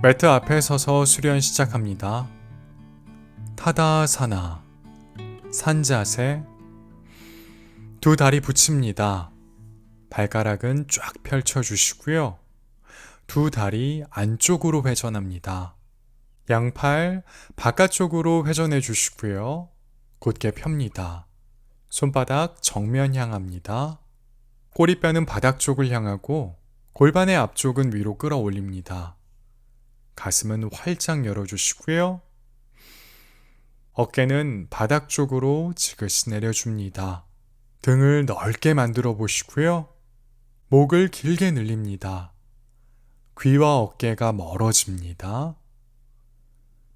매트 앞에 서서 수련 시작합니다. 타다사나, 산자세. 두 다리 붙입니다. 발가락은 쫙 펼쳐주시고요. 두 다리 안쪽으로 회전합니다. 양팔 바깥쪽으로 회전해 주시고요. 곧게 펴니다. 손바닥 정면 향합니다. 꼬리뼈는 바닥 쪽을 향하고 골반의 앞쪽은 위로 끌어올립니다. 가슴은 활짝 열어주시고요. 어깨는 바닥 쪽으로 지그시 내려줍니다. 등을 넓게 만들어 보시고요. 목을 길게 늘립니다. 귀와 어깨가 멀어집니다.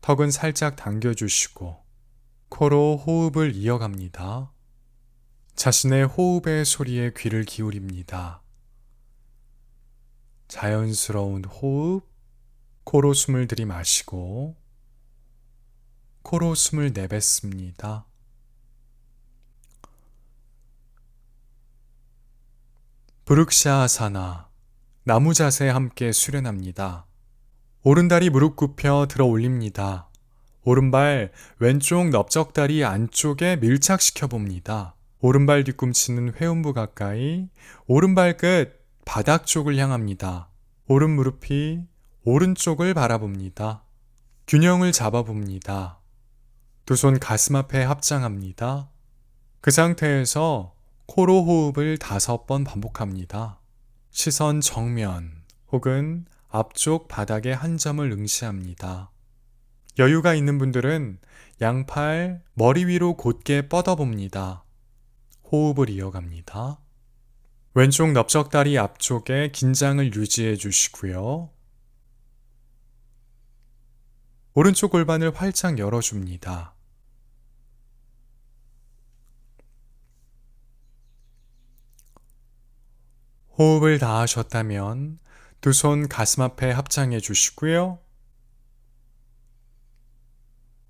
턱은 살짝 당겨주시고 코로 호흡을 이어갑니다. 자신의 호흡의 소리에 귀를 기울입니다. 자연스러운 호흡, 코로 숨을 들이마시고 코로 숨을 내뱉습니다. 브룩샤아사나, 나무 자세에 함께 수련합니다. 오른다리 무릎 굽혀 들어 올립니다. 오른발 왼쪽 넓적다리 안쪽에 밀착시켜 봅니다. 오른발 뒤꿈치는 회음부 가까이, 오른발 끝 바닥 쪽을 향합니다. 오른 무릎이 오른쪽을 바라봅니다. 균형을 잡아봅니다. 두 손 가슴 앞에 합장합니다. 그 상태에서 코로 호흡을 5번 반복합니다. 시선 정면 혹은 앞쪽 바닥의 한 점을 응시합니다. 여유가 있는 분들은 양팔 머리 위로 곧게 뻗어봅니다. 호흡을 이어갑니다. 왼쪽 넓적다리 앞쪽에 긴장을 유지해 주시고요. 오른쪽 골반을 활짝 열어줍니다. 호흡을 다 하셨다면 두 손 가슴 앞에 합장해 주시고요.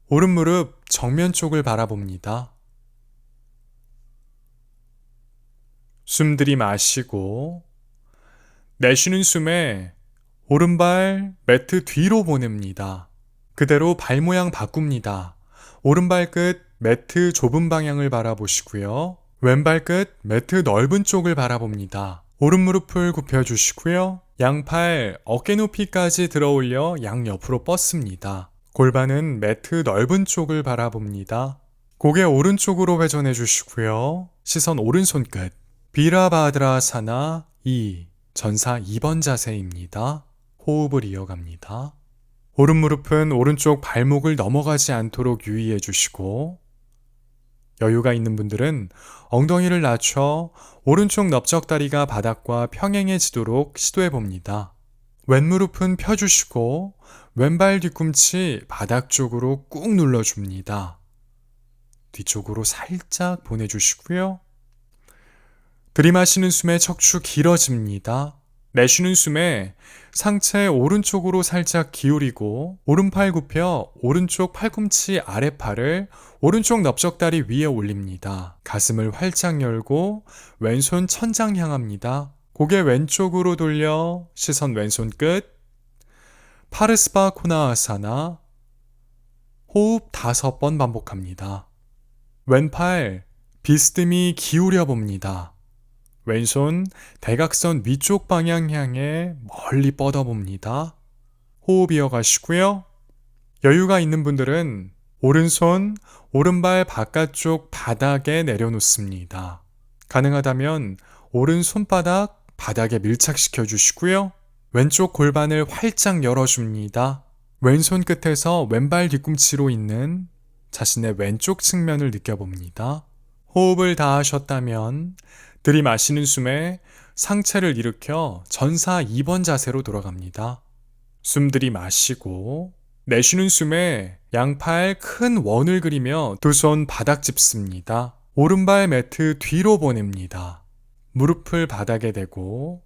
오른 무릎 정면 쪽을 바라봅니다. 숨 들이마시고 내쉬는 숨에 오른발 매트 뒤로 보냅니다. 그대로 발 모양 바꿉니다. 오른발 끝 매트 좁은 방향을 바라보시고요. 왼발 끝 매트 넓은 쪽을 바라봅니다. 오른 무릎을 굽혀주시고요. 양팔 어깨 높이까지 들어 올려 양옆으로 뻗습니다. 골반은 매트 넓은 쪽을 바라봅니다. 고개 오른쪽으로 회전해 주시고요. 시선 오른손 끝. 비라바드라사나 2, 전사 2번 자세입니다. 호흡을 이어갑니다. 오른 무릎은 오른쪽 발목을 넘어가지 않도록 유의해 주시고, 여유가 있는 분들은 엉덩이를 낮춰 오른쪽 넓적다리가 바닥과 평행해지도록 시도해 봅니다. 왼무릎은 펴주시고 왼발 뒤꿈치 바닥 쪽으로 꾹 눌러줍니다. 뒤쪽으로 살짝 보내주시고요. 들이마시는 숨에 척추 길어집니다. 내쉬는 숨에 상체 오른쪽으로 살짝 기울이고 오른팔 굽혀 오른쪽 팔꿈치 아랫팔을 오른쪽 넓적다리 위에 올립니다. 가슴을 활짝 열고 왼손 천장 향합니다. 고개 왼쪽으로 돌려 시선 왼손 끝. 파르스바 코나아사나. 호흡 5번 반복합니다. 왼팔 비스듬히 기울여 봅니다. 왼손 대각선 위쪽 방향 향해 멀리 뻗어봅니다. 호흡 이어가시고요. 여유가 있는 분들은 오른손, 오른발 바깥쪽 바닥에 내려놓습니다. 가능하다면 오른 손바닥 바닥에 밀착시켜 주시고요. 왼쪽 골반을 활짝 열어줍니다. 왼손 끝에서 왼발 뒤꿈치로 있는 자신의 왼쪽 측면을 느껴봅니다. 호흡을 다 하셨다면 들이마시는 숨에 상체를 일으켜 전사 2번 자세로 돌아갑니다. 숨 들이마시고 내쉬는 숨에 양팔 큰 원을 그리며 두 손 바닥 짚습니다. 오른발 매트 뒤로 보냅니다. 무릎을 바닥에 대고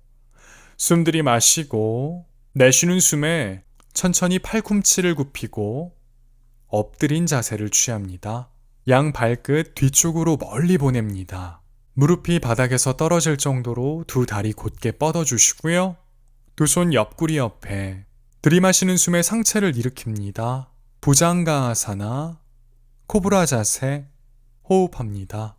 숨 들이마시고 내쉬는 숨에 천천히 팔꿈치를 굽히고 엎드린 자세를 취합니다. 양 발끝 뒤쪽으로 멀리 보냅니다. 무릎이 바닥에서 떨어질 정도로 두 다리 곧게 뻗어주시고요. 두 손 옆구리 옆에 들이마시는 숨에 상체를 일으킵니다. 부장가아사나, 코브라 자세, 호흡합니다.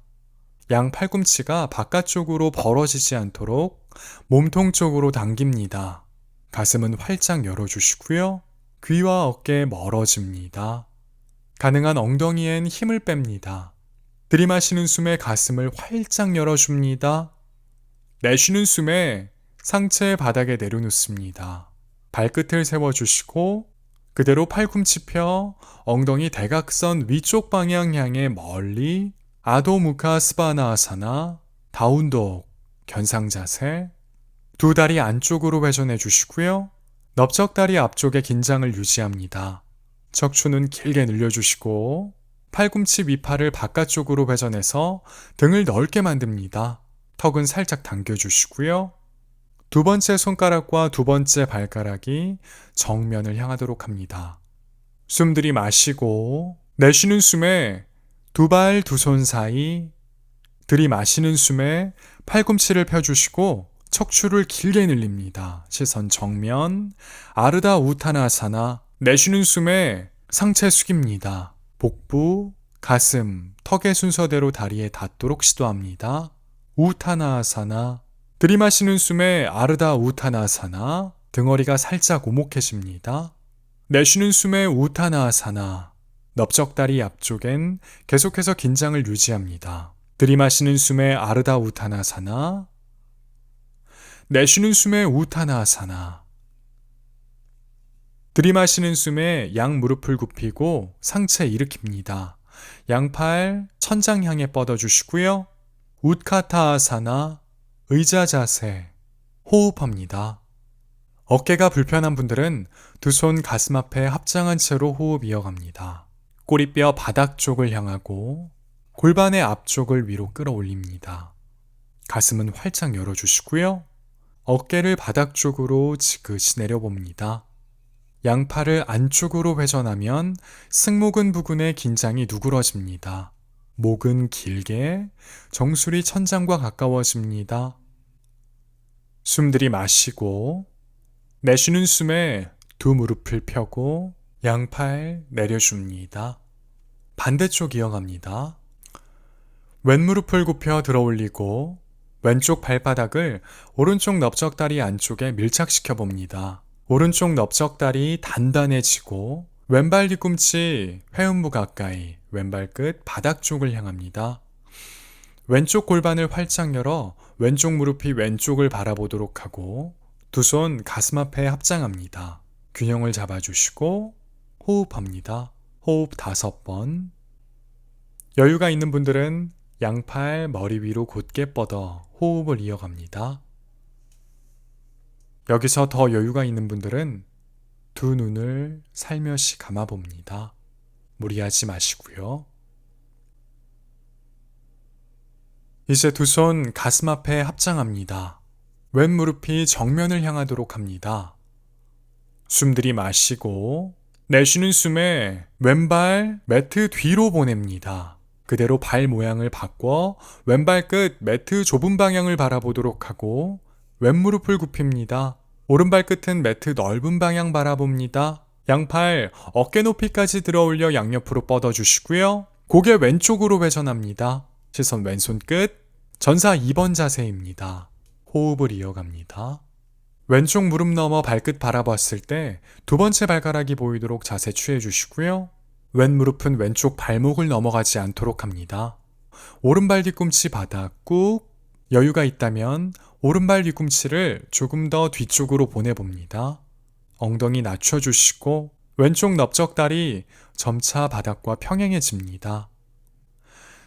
양 팔꿈치가 바깥쪽으로 벌어지지 않도록 몸통 쪽으로 당깁니다. 가슴은 활짝 열어주시고요. 귀와 어깨 멀어집니다. 가능한 엉덩이엔 힘을 뺍니다. 들이마시는 숨에 가슴을 활짝 열어줍니다. 내쉬는 숨에 상체 바닥에 내려놓습니다. 발끝을 세워주시고 그대로 팔꿈치 펴 엉덩이 대각선 위쪽 방향 향해 멀리 아도무카 스바나아사나, 다운독, 견상자세. 두 다리 안쪽으로 회전해 주시고요. 넓적다리 앞쪽에 긴장을 유지합니다. 척추는 길게 늘려주시고 팔꿈치 위팔을 바깥쪽으로 회전해서 등을 넓게 만듭니다. 턱은 살짝 당겨주시고요. 두 번째 손가락과 두 번째 발가락이 정면을 향하도록 합니다. 숨 들이마시고 내쉬는 숨에 두 발 두 손 사이, 들이마시는 숨에 팔꿈치를 펴주시고 척추를 길게 늘립니다. 시선 정면, 아르다 우타나사나. 내쉬는 숨에 상체 숙입니다. 복부, 가슴, 턱의 순서대로 다리에 닿도록 시도합니다. 우타나아사나. 들이마시는 숨에 아르다 우타나아사나. 등허리가 살짝 오목해집니다. 내쉬는 숨에 우타나아사나. 넓적다리 앞쪽엔 계속해서 긴장을 유지합니다. 들이마시는 숨에 아르다 우타나아사나. 내쉬는 숨에 우타나아사나. 들이마시는 숨에 양 무릎을 굽히고 상체 일으킵니다. 양팔 천장 향해 뻗어주시고요. 우트카타아사나, 의자 자세, 호흡합니다. 어깨가 불편한 분들은 두 손 가슴 앞에 합장한 채로 호흡 이어갑니다. 꼬리뼈 바닥 쪽을 향하고 골반의 앞쪽을 위로 끌어올립니다. 가슴은 활짝 열어주시고요. 어깨를 바닥 쪽으로 지그시 내려봅니다. 양팔을 안쪽으로 회전하면 승모근 부근의 긴장이 누그러집니다. 목은 길게, 정수리 천장과 가까워집니다. 숨 들이마시고 내쉬는 숨에 두 무릎을 펴고 양팔 내려줍니다. 반대쪽 이어갑니다. 왼무릎을 굽혀 들어올리고 왼쪽 발바닥을 오른쪽 넓적다리 안쪽에 밀착시켜 봅니다. 오른쪽 넓적다리 단단해지고 왼발 뒤꿈치 회음부 가까이, 왼발 끝 바닥 쪽을 향합니다. 왼쪽 골반을 활짝 열어 왼쪽 무릎이 왼쪽을 바라보도록 하고 두 손 가슴 앞에 합장합니다. 균형을 잡아주시고 호흡합니다. 호흡 5번. 여유가 있는 분들은 양팔 머리 위로 곧게 뻗어 호흡을 이어갑니다. 여기서 더 여유가 있는 분들은 두 눈을 살며시 감아봅니다. 무리하지 마시고요. 이제 두 손 가슴 앞에 합장합니다. 왼 무릎이 정면을 향하도록 합니다. 숨 들이마시고 내쉬는 숨에 왼발 매트 뒤로 보냅니다. 그대로 발 모양을 바꿔 왼발 끝 매트 좁은 방향을 바라보도록 하고 왼 무릎을 굽힙니다. 오른발 끝은 매트 넓은 방향 바라봅니다. 양팔 어깨 높이까지 들어올려 양옆으로 뻗어주시고요. 고개 왼쪽으로 회전합니다. 시선 왼손 끝, 전사 2번 자세입니다. 호흡을 이어갑니다. 왼쪽 무릎 넘어 발끝 바라봤을 때 두 번째 발가락이 보이도록 자세 취해주시고요. 왼 무릎은 왼쪽 발목을 넘어가지 않도록 합니다. 오른발 뒤꿈치 바닥 꾹, 여유가 있다면 오른발 뒤꿈치를 조금 더 뒤쪽으로 보내봅니다. 엉덩이 낮춰주시고 왼쪽 넓적다리 점차 바닥과 평행해집니다.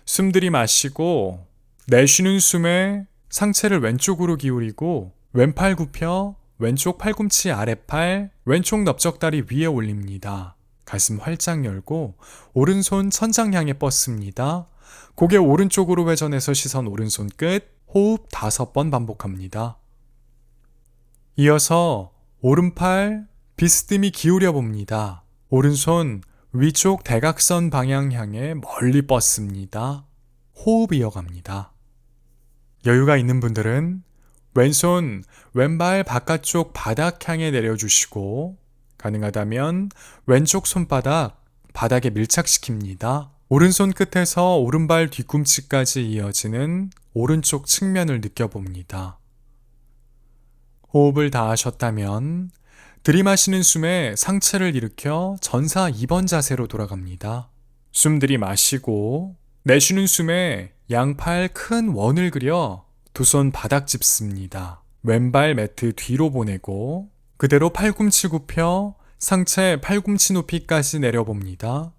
숨 들이마시고 내쉬는 숨에 상체를 왼쪽으로 기울이고 왼팔 굽혀 왼쪽 팔꿈치 아랫팔, 왼쪽 넓적다리 위에 올립니다. 가슴 활짝 열고 오른손 천장 향해 뻗습니다. 고개 오른쪽으로 회전해서 시선 오른손 끝, 호흡 5번 반복합니다. 이어서 오른팔 비스듬히 기울여 봅니다. 오른손 위쪽 대각선 방향 향해 멀리 뻗습니다. 호흡 이어갑니다. 여유가 있는 분들은 왼손 왼발 바깥쪽 바닥 향해 내려주시고 가능하다면 왼쪽 손바닥 바닥에 밀착시킵니다. 오른손 끝에서 오른발 뒤꿈치까지 이어지는 오른쪽 측면을 느껴봅니다. 호흡을 다 하셨다면 들이마시는 숨에 상체를 일으켜 전사 2번 자세로 돌아갑니다. 숨 들이마시고 내쉬는 숨에 양팔 큰 원을 그려 두 손 바닥 짚습니다. 왼발 매트 뒤로 보내고 그대로 팔꿈치 굽혀 상체 팔꿈치 높이까지 내려봅니다.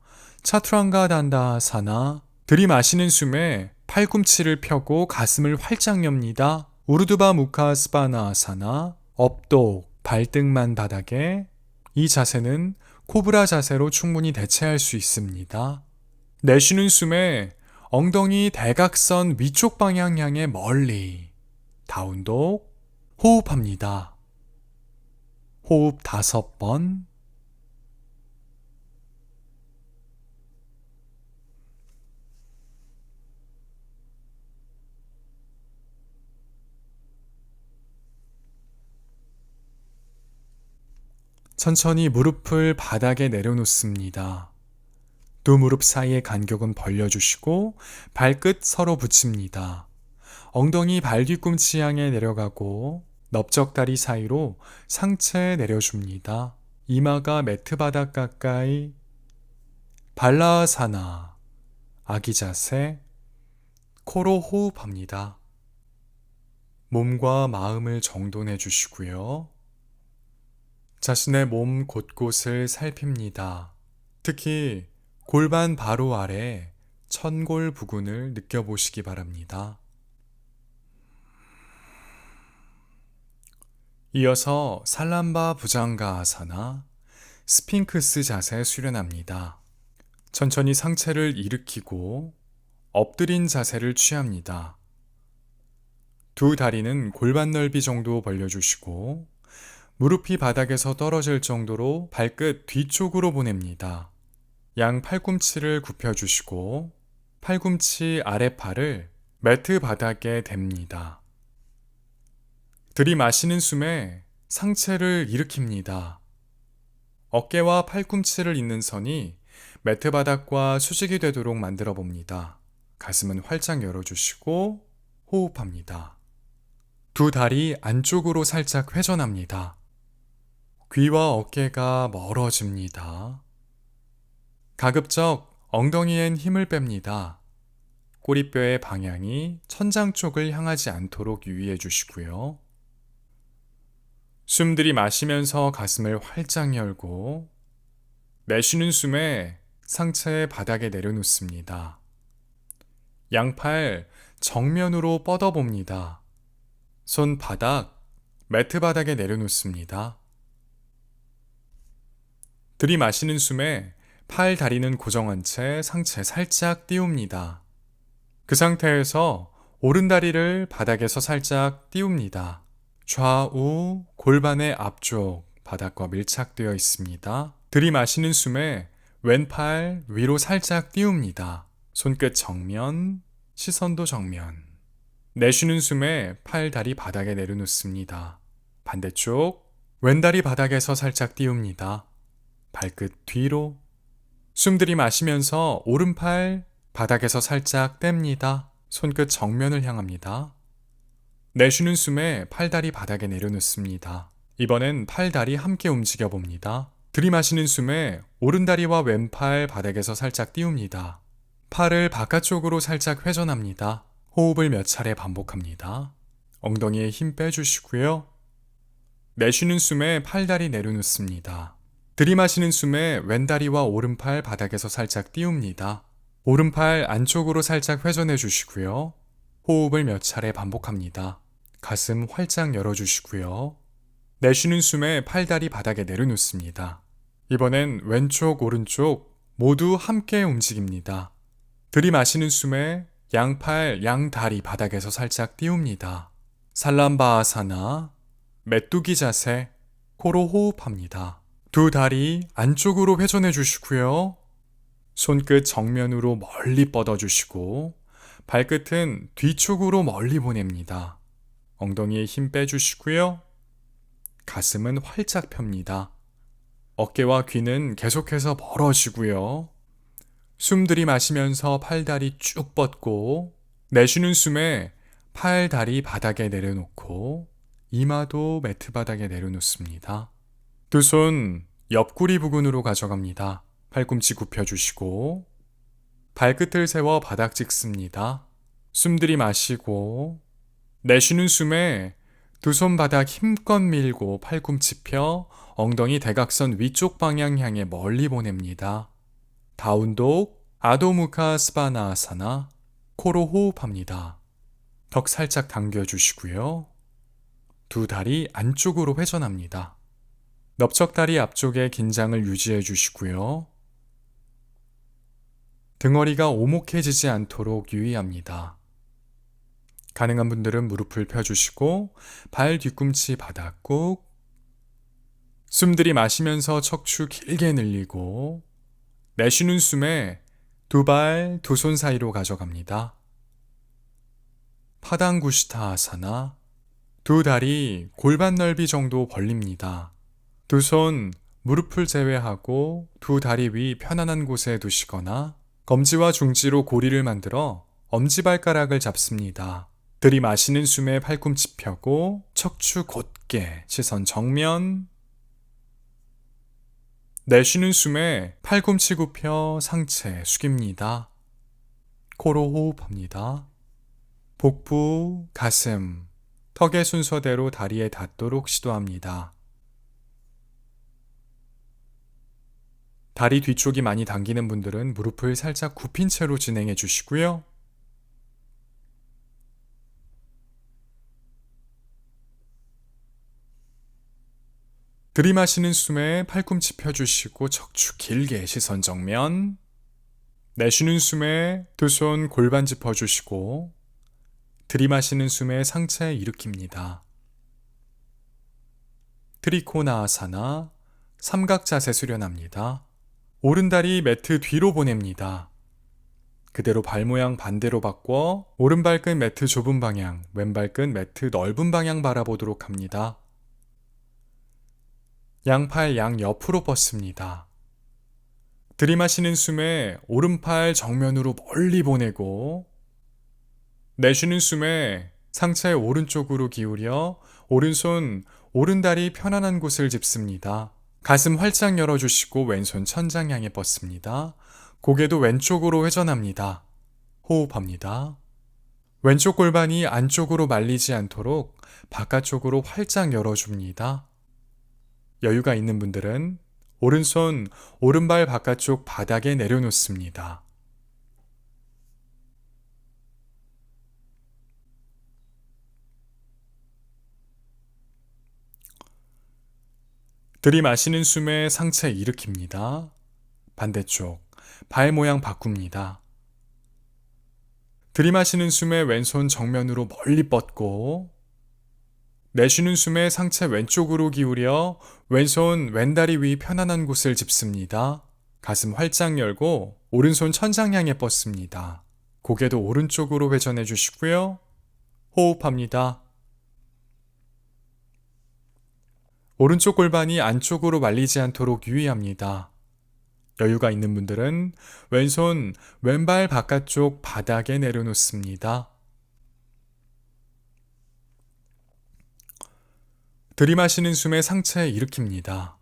차투랑가 단다하사나. 들이마시는 숨에 팔꿈치를 펴고 가슴을 활짝 엽니다. 우르두바 무카 스바나아사나. 업독, 발등만 바닥에. 이 자세는 코브라 자세로 충분히 대체할 수 있습니다. 내쉬는 숨에 엉덩이 대각선 위쪽 방향 향해 멀리. 다운독. 호흡합니다. 호흡 5번. 천천히 무릎을 바닥에 내려놓습니다. 두 무릎 사이의 간격은 벌려주시고 발끝 서로 붙입니다. 엉덩이 발 뒤꿈치 향해 내려가고 넓적다리 사이로 상체 내려줍니다. 이마가 매트 바닥 가까이. 발라아사나. 아기 자세. 코로 호흡합니다. 몸과 마음을 정돈해 주시고요. 자신의 몸 곳곳을 살핍니다. 특히 골반 바로 아래 천골 부근을 느껴보시기 바랍니다. 이어서 살람바 부장가 아사나, 스핑크스 자세 수련합니다. 천천히 상체를 일으키고 엎드린 자세를 취합니다. 두 다리는 골반 넓이 정도 벌려주시고 무릎이 바닥에서 떨어질 정도로 발끝 뒤쪽으로 보냅니다. 양 팔꿈치를 굽혀주시고 팔꿈치 아랫팔을 매트 바닥에 댑니다. 들이마시는 숨에 상체를 일으킵니다. 어깨와 팔꿈치를 잇는 선이 매트 바닥과 수직이 되도록 만들어 봅니다. 가슴은 활짝 열어주시고 호흡합니다. 두 다리 안쪽으로 살짝 회전합니다. 귀와 어깨가 멀어집니다. 가급적 엉덩이엔 힘을 뺍니다. 꼬리뼈의 방향이 천장 쪽을 향하지 않도록 유의해 주시고요. 숨 들이마시면서 가슴을 활짝 열고 내쉬는 숨에 상체 바닥에 내려놓습니다. 양팔 정면으로 뻗어봅니다. 손 바닥, 매트 바닥에 내려놓습니다. 들이마시는 숨에 팔 다리는 고정한 채 상체 살짝 띄웁니다. 그 상태에서 오른 다리를 바닥에서 살짝 띄웁니다. 좌우 골반의 앞쪽 바닥과 밀착되어 있습니다. 들이마시는 숨에 왼팔 위로 살짝 띄웁니다. 손끝 정면, 시선도 정면. 내쉬는 숨에 팔 다리 바닥에 내려놓습니다. 반대쪽 왼다리 바닥에서 살짝 띄웁니다. 발끝 뒤로. 숨 들이마시면서 오른팔 바닥에서 살짝 뗍니다. 손끝 정면을 향합니다. 내쉬는 숨에 팔다리 바닥에 내려놓습니다. 이번엔 팔다리 함께 움직여 봅니다. 들이마시는 숨에 오른다리와 왼팔 바닥에서 살짝 띄웁니다. 팔을 바깥쪽으로 살짝 회전합니다. 호흡을 몇 차례 반복합니다. 엉덩이에 힘 빼주시고요. 내쉬는 숨에 팔다리 내려놓습니다. 들이마시는 숨에 왼다리와 오른팔 바닥에서 살짝 띄웁니다. 오른팔 안쪽으로 살짝 회전해 주시고요. 호흡을 몇 차례 반복합니다. 가슴 활짝 열어주시고요. 내쉬는 숨에 팔다리 바닥에 내려놓습니다. 이번엔 왼쪽, 오른쪽 모두 함께 움직입니다. 들이마시는 숨에 양팔, 양다리 바닥에서 살짝 띄웁니다. 살람바아사나, 메뚜기 자세, 코로 호흡합니다. 두 다리 안쪽으로 회전해 주시고요. 손끝 정면으로 멀리 뻗어주시고 발끝은 뒤쪽으로 멀리 보냅니다. 엉덩이에 힘 빼주시고요. 가슴은 활짝 펴니다. 어깨와 귀는 계속해서 멀어지고요. 숨 들이마시면서 팔다리 쭉 뻗고 내쉬는 숨에 팔, 다리 바닥에 내려놓고 이마도 매트 바닥에 내려놓습니다. 두 손 옆구리 부근으로 가져갑니다. 팔꿈치 굽혀주시고 발끝을 세워 바닥 찍습니다. 숨 들이마시고 내쉬는 숨에 두 손 바닥 힘껏 밀고 팔꿈치 펴 엉덩이 대각선 위쪽 방향 향해 멀리 보냅니다. 다운독 아도무카 스바나아사나. 코로 호흡합니다. 턱 살짝 당겨주시고요. 두 다리 안쪽으로 회전합니다. 넓적다리 앞쪽에 긴장을 유지해 주시고요. 등허리가 오목해지지 않도록 유의합니다. 가능한 분들은 무릎을 펴주시고 발 뒤꿈치 바닥 꾹. 숨 들이마시면서 척추 길게 늘리고 내쉬는 숨에 두 발, 두 손 사이로 가져갑니다. 파당구시타아사나. 두 다리 골반 넓이 정도 벌립니다. 두 손 무릎을 제외하고 두 다리 위 편안한 곳에 두시거나 검지와 중지로 고리를 만들어 엄지발가락을 잡습니다. 들이마시는 숨에 팔꿈치 펴고 척추 곧게 시선 정면. 내쉬는 숨에 팔꿈치 굽혀 상체 숙입니다. 코로 호흡합니다. 복부, 가슴, 턱의 순서대로 다리에 닿도록 시도합니다. 다리 뒤쪽이 많이 당기는 분들은 무릎을 살짝 굽힌 채로 진행해 주시고요. 들이마시는 숨에 팔꿈치 펴주시고 척추 길게 시선 정면. 내쉬는 숨에 두 손 골반 짚어주시고 들이마시는 숨에 상체 일으킵니다. 트리코나아사나. 삼각자세 수련합니다. 오른다리 매트 뒤로 보냅니다. 그대로 발 모양 반대로 바꿔 오른발끝 매트 좁은 방향, 왼발끝 매트 넓은 방향 바라보도록 합니다. 양팔 양옆으로 뻗습니다. 들이마시는 숨에 오른팔 정면으로 멀리 보내고 내쉬는 숨에 상체 오른쪽으로 기울여 오른손 오른다리 편안한 곳을 짚습니다. 가슴 활짝 열어주시고 왼손 천장 향해 뻗습니다. 고개도 왼쪽으로 회전합니다. 호흡합니다. 왼쪽 골반이 안쪽으로 말리지 않도록 바깥쪽으로 활짝 열어줍니다. 여유가 있는 분들은 오른손 오른발 바깥쪽 바닥에 내려놓습니다. 들이마시는 숨에 상체 일으킵니다. 반대쪽 발 모양 바꿉니다. 들이마시는 숨에 왼손 정면으로 멀리 뻗고 내쉬는 숨에 상체 왼쪽으로 기울여 왼손 왼다리 위 편안한 곳을 짚습니다. 가슴 활짝 열고 오른손 천장 향해 뻗습니다. 고개도 오른쪽으로 회전해 주시고요. 호흡합니다. 오른쪽 골반이 안쪽으로 말리지 않도록 유의합니다. 여유가 있는 분들은 왼손 왼발 바깥쪽 바닥에 내려놓습니다. 들이마시는 숨에 상체 일으킵니다.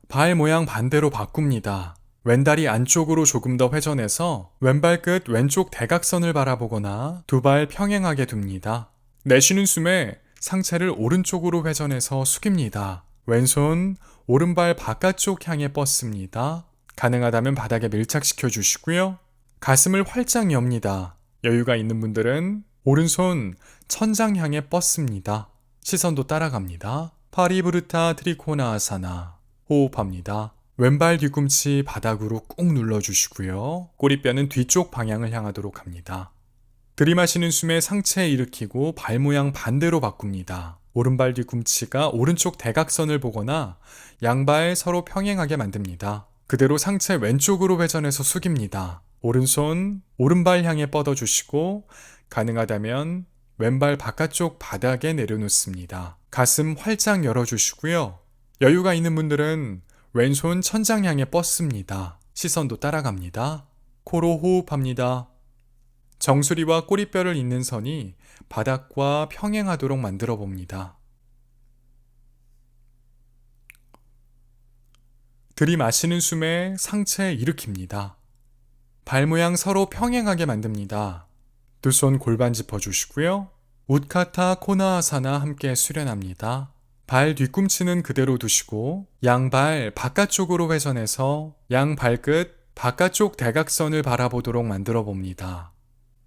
발 모양 반대로 바꿉니다. 왼다리 안쪽으로 조금 더 회전해서 왼발끝 왼쪽 대각선을 바라보거나 두 발 평행하게 둡니다. 내쉬는 숨에 상체를 오른쪽으로 회전해서 숙입니다. 왼손 오른발 바깥쪽 향해 뻗습니다. 가능하다면 바닥에 밀착시켜 주시고요. 가슴을 활짝 엽니다. 여유가 있는 분들은 오른손 천장 향해 뻗습니다. 시선도 따라갑니다. 파리브르타 트리코나아사나. 호흡합니다. 왼발 뒤꿈치 바닥으로 꾹 눌러주시고요. 꼬리뼈는 뒤쪽 방향을 향하도록 합니다. 들이마시는 숨에 상체 일으키고 발 모양 반대로 바꿉니다. 오른발 뒤꿈치가 오른쪽 대각선을 보거나 양발 서로 평행하게 만듭니다. 그대로 상체 왼쪽으로 회전해서 숙입니다. 오른손 오른발 향해 뻗어주시고 가능하다면 왼발 바깥쪽 바닥에 내려놓습니다. 가슴 활짝 열어주시고요. 여유가 있는 분들은 왼손 천장 향해 뻗습니다. 시선도 따라갑니다. 코로 호흡합니다. 정수리와 꼬리뼈를 잇는 선이 바닥과 평행하도록 만들어 봅니다. 들이마시는 숨에 상체 일으킵니다. 발 모양 서로 평행하게 만듭니다. 두 손 골반 짚어주시고요. 우트카타 코나아사나 함께 수련합니다. 발 뒤꿈치는 그대로 두시고 양발 바깥쪽으로 회전해서 양 발끝 바깥쪽 대각선을 바라보도록 만들어 봅니다.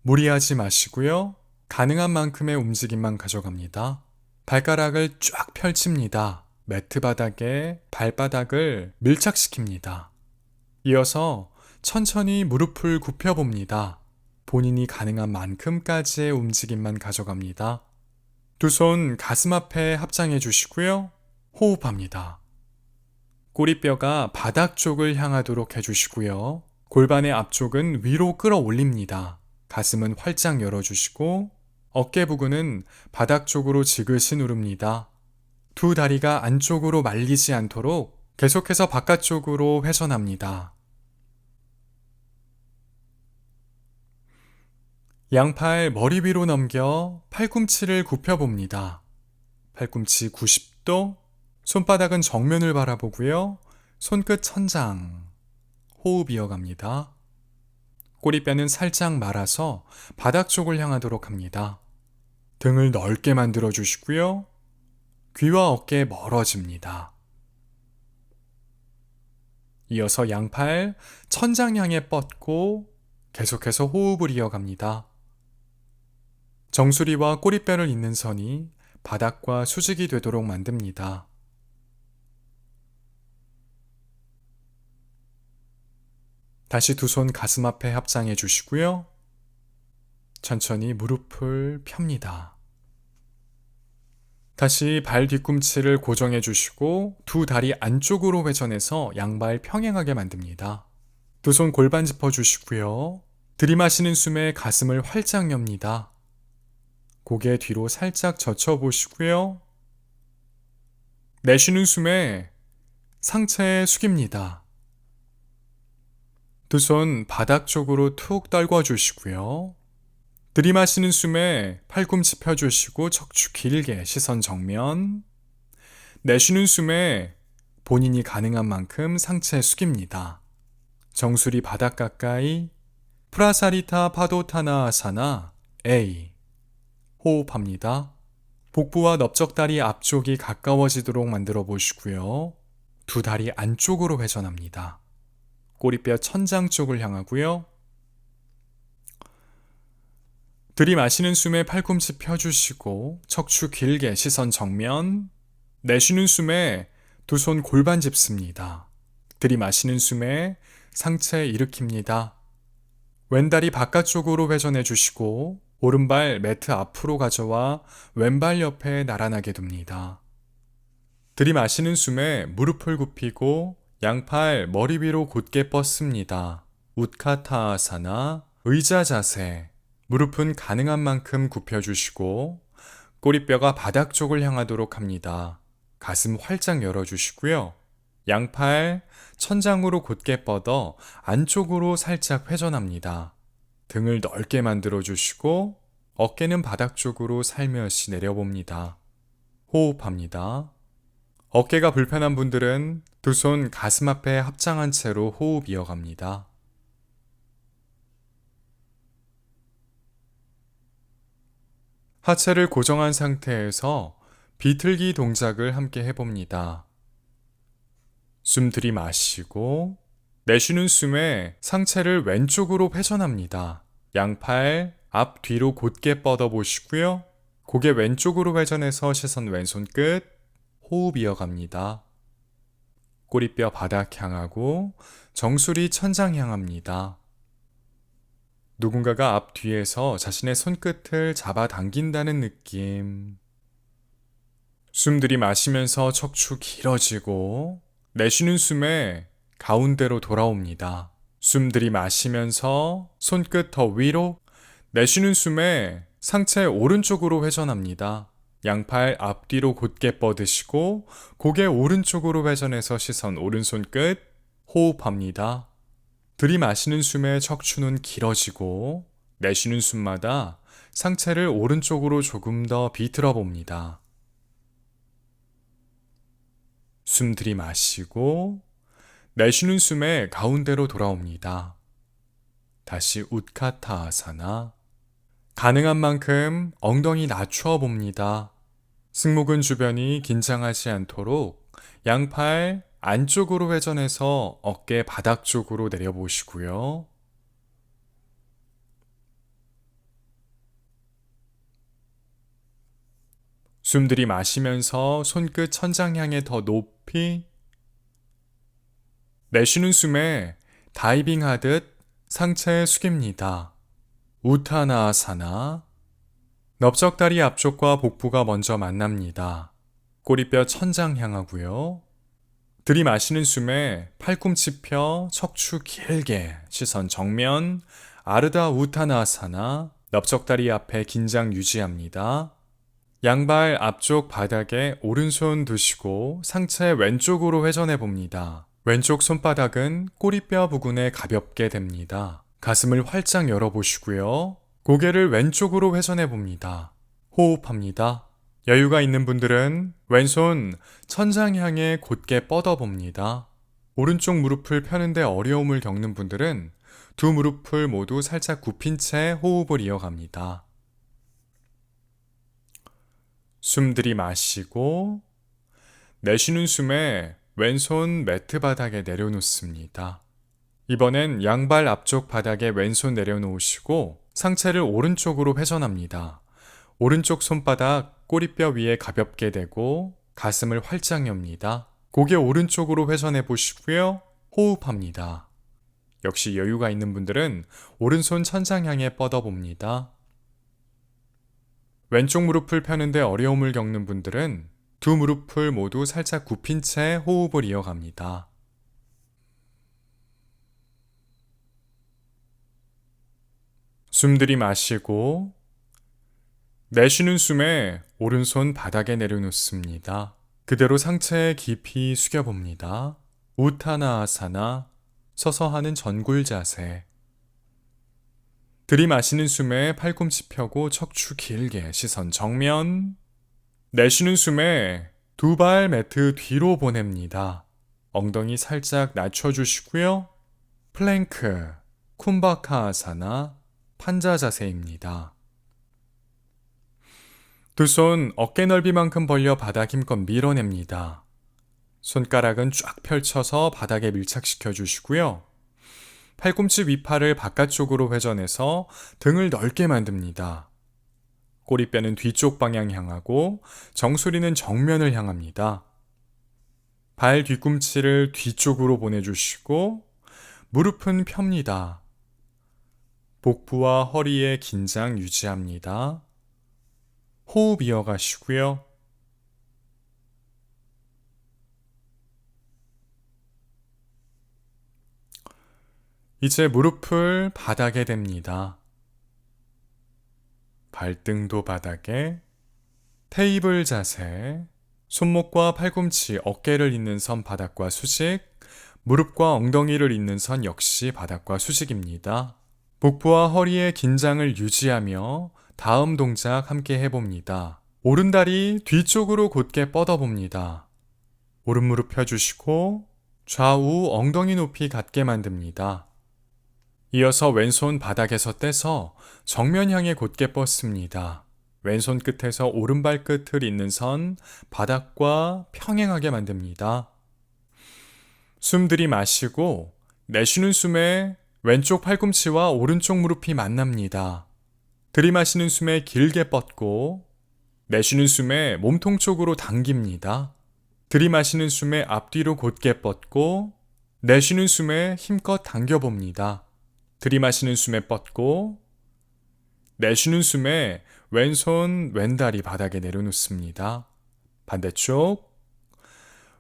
무리하지 마시고요. 가능한 만큼의 움직임만 가져갑니다. 발가락을 쫙 펼칩니다. 매트 바닥에 발바닥을 밀착시킵니다. 이어서 천천히 무릎을 굽혀봅니다. 본인이 가능한 만큼까지의 움직임만 가져갑니다. 두 손 가슴 앞에 합장해 주시고요. 호흡합니다. 꼬리뼈가 바닥 쪽을 향하도록 해주시고요. 골반의 앞쪽은 위로 끌어올립니다. 가슴은 활짝 열어주시고 어깨 부근은 바닥 쪽으로 지그시 누릅니다. 두 다리가 안쪽으로 말리지 않도록 계속해서 바깥쪽으로 회전합니다. 양팔 머리 위로 넘겨 팔꿈치를 굽혀봅니다. 팔꿈치 90도, 손바닥은 정면을 바라보고요. 손끝 천장, 호흡 이어갑니다. 꼬리뼈는 살짝 말아서 바닥 쪽을 향하도록 합니다. 등을 넓게 만들어 주시고요. 귀와 어깨 멀어집니다. 이어서 양팔 천장 향해 뻗고 계속해서 호흡을 이어갑니다. 정수리와 꼬리뼈를 잇는 선이 바닥과 수직이 되도록 만듭니다. 다시 두 손 가슴 앞에 합장해 주시고요. 천천히 무릎을 펴니다. 다시 발 뒤꿈치를 고정해 주시고 두 다리 안쪽으로 회전해서 양발 평행하게 만듭니다. 두 손 골반 짚어 주시고요. 들이마시는 숨에 가슴을 활짝 엽니다. 고개 뒤로 살짝 젖혀 보시고요. 내쉬는 숨에 상체 숙입니다. 두 손 바닥 쪽으로 툭 떨궈 주시고요. 들이마시는 숨에 팔꿈치 펴주시고 척추 길게 시선 정면. 내쉬는 숨에 본인이 가능한 만큼 상체 숙입니다. 정수리 바닥 가까이. 프라사리타 파도타나아사나 A. 호흡합니다. 복부와 넓적다리 앞쪽이 가까워지도록 만들어 보시고요. 두 다리 안쪽으로 회전합니다. 꼬리뼈 천장 쪽을 향하고요. 들이마시는 숨에 팔꿈치 펴주시고 척추 길게 시선 정면. 내쉬는 숨에 두 손 골반 짚습니다. 들이마시는 숨에 상체 일으킵니다. 왼다리 바깥쪽으로 회전해 주시고 오른발 매트 앞으로 가져와 왼발 옆에 나란하게 둡니다. 들이마시는 숨에 무릎을 굽히고 양팔 머리 위로 곧게 뻗습니다. 우트카타아사나 의자 자세. 무릎은 가능한 만큼 굽혀주시고 꼬리뼈가 바닥 쪽을 향하도록 합니다. 가슴 활짝 열어주시고요. 양팔 천장으로 곧게 뻗어 안쪽으로 살짝 회전합니다. 등을 넓게 만들어 주시고 어깨는 바닥 쪽으로 살며시 내려봅니다. 호흡합니다. 어깨가 불편한 분들은 두 손 가슴 앞에 합장한 채로 호흡 이어갑니다. 하체를 고정한 상태에서 비틀기 동작을 함께 해봅니다. 숨 들이마시고 내쉬는 숨에 상체를 왼쪽으로 회전합니다. 양팔 앞 뒤로 곧게 뻗어 보시고요. 고개 왼쪽으로 회전해서 시선 왼손 끝. 호흡 이어갑니다. 꼬리뼈 바닥 향하고 정수리 천장 향합니다. 누군가가 앞 뒤에서 자신의 손끝을 잡아당긴다는 느낌. 숨 들이마시면서 척추 길어지고 내쉬는 숨에 가운데로 돌아옵니다. 숨 들이마시면서 손끝 더 위로. 내쉬는 숨에 상체 오른쪽으로 회전합니다. 양팔 앞뒤로 곧게 뻗으시고 고개 오른쪽으로 회전해서 시선 오른손 끝 호흡합니다. 들이마시는 숨에 척추는 길어지고 내쉬는 숨마다 상체를 오른쪽으로 조금 더 비틀어 봅니다. 숨 들이마시고 내쉬는 숨에 가운데로 돌아옵니다. 다시 우트카타아사나. 가능한 만큼 엉덩이 낮추어 봅니다. 승모근 주변이 긴장하지 않도록 양팔 안쪽으로 회전해서 어깨 바닥 쪽으로 내려보시고요. 숨 들이마시면서 손끝 천장 향해 더 높이, 내쉬는 숨에 다이빙 하듯 상체 숙입니다. 우타나아사나. 넓적다리 앞쪽과 복부가 먼저 만납니다. 꼬리뼈 천장 향하고요. 들이마시는 숨에 팔꿈치 펴 척추 길게 시선 정면 아르다 우타나아사나. 넓적다리 앞에 긴장 유지합니다. 양발 앞쪽 바닥에 오른손 두시고 상체 왼쪽으로 회전해 봅니다. 왼쪽 손바닥은 꼬리뼈 부근에 가볍게 댑니다. 가슴을 활짝 열어보시고요. 고개를 왼쪽으로 회전해 봅니다. 호흡합니다. 여유가 있는 분들은 왼손 천장 향해 곧게 뻗어 봅니다. 오른쪽 무릎을 펴는데 어려움을 겪는 분들은 두 무릎을 모두 살짝 굽힌 채 호흡을 이어갑니다. 숨 들이마시고 내쉬는 숨에 왼손 매트 바닥에 내려놓습니다. 이번엔 양발 앞쪽 바닥에 왼손 내려놓으시고 상체를 오른쪽으로 회전합니다. 오른쪽 손바닥 꼬리뼈 위에 가볍게 대고 가슴을 활짝 엽니다. 고개 오른쪽으로 회전해 보시고요. 호흡합니다. 역시 여유가 있는 분들은 오른손 천장 향해 뻗어 봅니다. 왼쪽 무릎을 펴는데 어려움을 겪는 분들은 두 무릎을 모두 살짝 굽힌 채 호흡을 이어갑니다. 숨 들이마시고 내쉬는 숨에 오른손 바닥에 내려놓습니다. 그대로 상체 깊이 숙여봅니다. 우타나아사나. 서서 하는 전굴 자세. 들이마시는 숨에 팔꿈치 펴고 척추 길게 시선 정면. 내쉬는 숨에 두 발 매트 뒤로 보냅니다. 엉덩이 살짝 낮춰주시고요. 플랭크, 쿰바카아사나, 판자 자세입니다. 두 손 어깨 넓이만큼 벌려 바닥 힘껏 밀어냅니다. 손가락은 쫙 펼쳐서 바닥에 밀착시켜 주시고요. 팔꿈치 위팔을 바깥쪽으로 회전해서 등을 넓게 만듭니다. 꼬리뼈는 뒤쪽 방향 향하고 정수리는 정면을 향합니다. 발 뒤꿈치를 뒤쪽으로 보내주시고 무릎은 펴니다. 복부와 허리의 긴장 유지합니다. 호흡 이어가시고요. 이제 무릎을 바닥에 댑니다. 발등도 바닥에, 테이블 자세, 손목과 팔꿈치, 어깨를 잇는 선 바닥과 수직, 무릎과 엉덩이를 잇는 선 역시 바닥과 수직입니다. 복부와 허리의 긴장을 유지하며 다음 동작 함께 해봅니다. 오른다리 뒤쪽으로 곧게 뻗어봅니다. 오른 무릎 펴주시고 좌우 엉덩이 높이 같게 만듭니다. 이어서 왼손 바닥에서 떼서 정면 향해 곧게 뻗습니다. 왼손 끝에서 오른발 끝을 잇는 선 바닥과 평행하게 만듭니다. 숨 들이마시고 내쉬는 숨에 왼쪽 팔꿈치와 오른쪽 무릎이 만납니다. 들이마시는 숨에 길게 뻗고 내쉬는 숨에 몸통 쪽으로 당깁니다. 들이마시는 숨에 앞뒤로 곧게 뻗고 내쉬는 숨에 힘껏 당겨봅니다. 들이마시는 숨에 뻗고 내쉬는 숨에 왼손 왼다리 바닥에 내려놓습니다. 반대쪽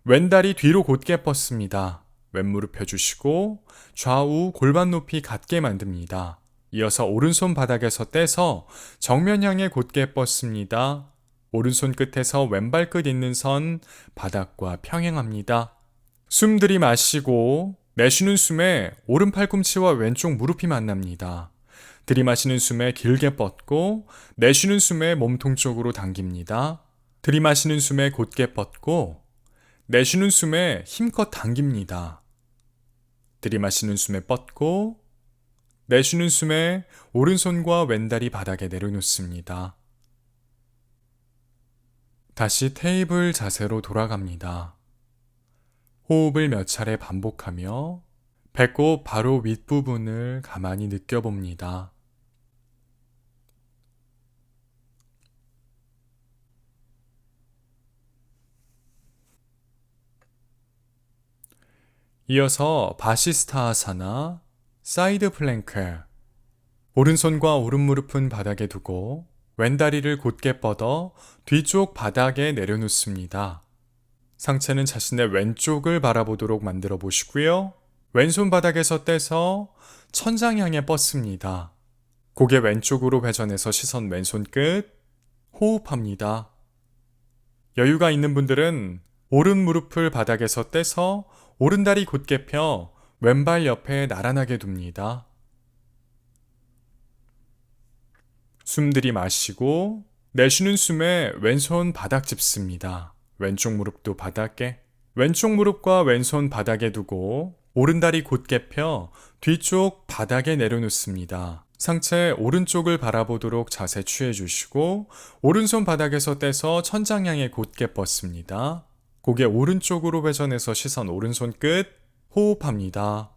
왼다리 뒤로 곧게 뻗습니다. 왼무릎 펴주시고 좌우 골반 높이 같게 만듭니다. 이어서 오른손 바닥에서 떼서 정면 향해 곧게 뻗습니다. 오른손 끝에서 왼발 끝 있는 선 바닥과 평행합니다. 숨 들이마시고 내쉬는 숨에 오른 팔꿈치와 왼쪽 무릎이 만납니다. 들이마시는 숨에 길게 뻗고 내쉬는 숨에 몸통 쪽으로 당깁니다. 들이마시는 숨에 곧게 뻗고 내쉬는 숨에 힘껏 당깁니다. 들이마시는 숨에 뻗고 내쉬는 숨에 오른손과 왼다리 바닥에 내려놓습니다. 다시 테이블 자세로 돌아갑니다. 호흡을 몇 차례 반복하며 배꼽 바로 윗부분을 가만히 느껴봅니다. 이어서 바시스타아사나, 사이드 플랭크. 오른손과 오른무릎은 바닥에 두고 왼다리를 곧게 뻗어 뒤쪽 바닥에 내려놓습니다. 상체는 자신의 왼쪽을 바라보도록 만들어 보시고요. 왼손 바닥에서 떼서 천장 향해 뻗습니다. 고개 왼쪽으로 회전해서 시선 왼손 끝, 호흡합니다. 여유가 있는 분들은 오른 무릎을 바닥에서 떼서 오른다리 곧게 펴 왼발 옆에 나란하게 둡니다. 숨 들이마시고 내쉬는 숨에 왼손 바닥 짚습니다. 왼쪽 무릎도 바닥에, 왼쪽 무릎과 왼손 바닥에 두고 오른다리 곧게 펴 뒤쪽 바닥에 내려놓습니다. 상체 오른쪽을 바라보도록 자세 취해주시고 오른손 바닥에서 떼서 천장 향해 곧게 뻗습니다. 고개 오른쪽으로 회전해서 시선 오른손 끝, 호흡합니다.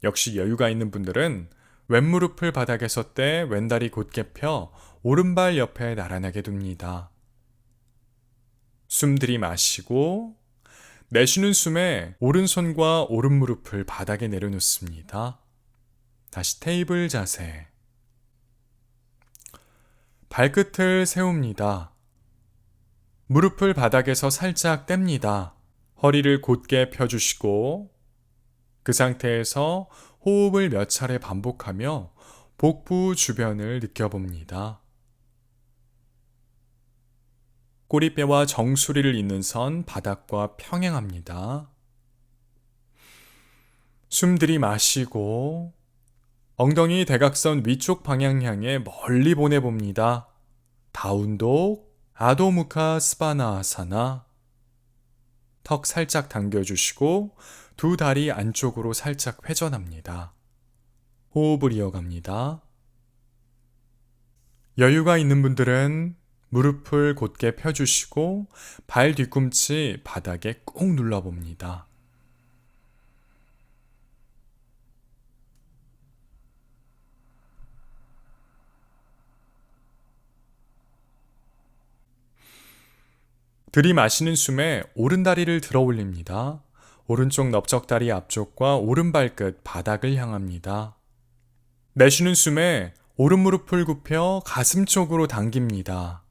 역시 여유가 있는 분들은 왼무릎을 바닥에서 떼 왼다리 곧게 펴 오른발 옆에 나란하게 둡니다. 숨 들이마시고 내쉬는 숨에 오른손과 오른무릎을 바닥에 내려놓습니다. 다시 테이블 자세. 발끝을 세웁니다. 무릎을 바닥에서 살짝 뗍니다. 허리를 곧게 펴주시고 그 상태에서 호흡을 몇 차례 반복하며 복부 주변을 느껴봅니다. 꼬리뼈와 정수리를 잇는 선 바닥과 평행합니다. 숨 들이마시고 엉덩이 대각선 위쪽 방향 향해 멀리 보내봅니다. 다운독, 아도무카 스바나아사나. 턱 살짝 당겨주시고 두 다리 안쪽으로 살짝 회전합니다. 호흡을 이어갑니다. 여유가 있는 분들은 무릎을 곧게 펴주시고 발 뒤꿈치 바닥에 꾹 눌러봅니다. 들이마시는 숨에 오른다리를 들어 올립니다. 오른쪽 넓적다리 앞쪽과 오른발끝 바닥을 향합니다. 내쉬는 숨에 오른무릎을 굽혀 가슴 쪽으로 당깁니다.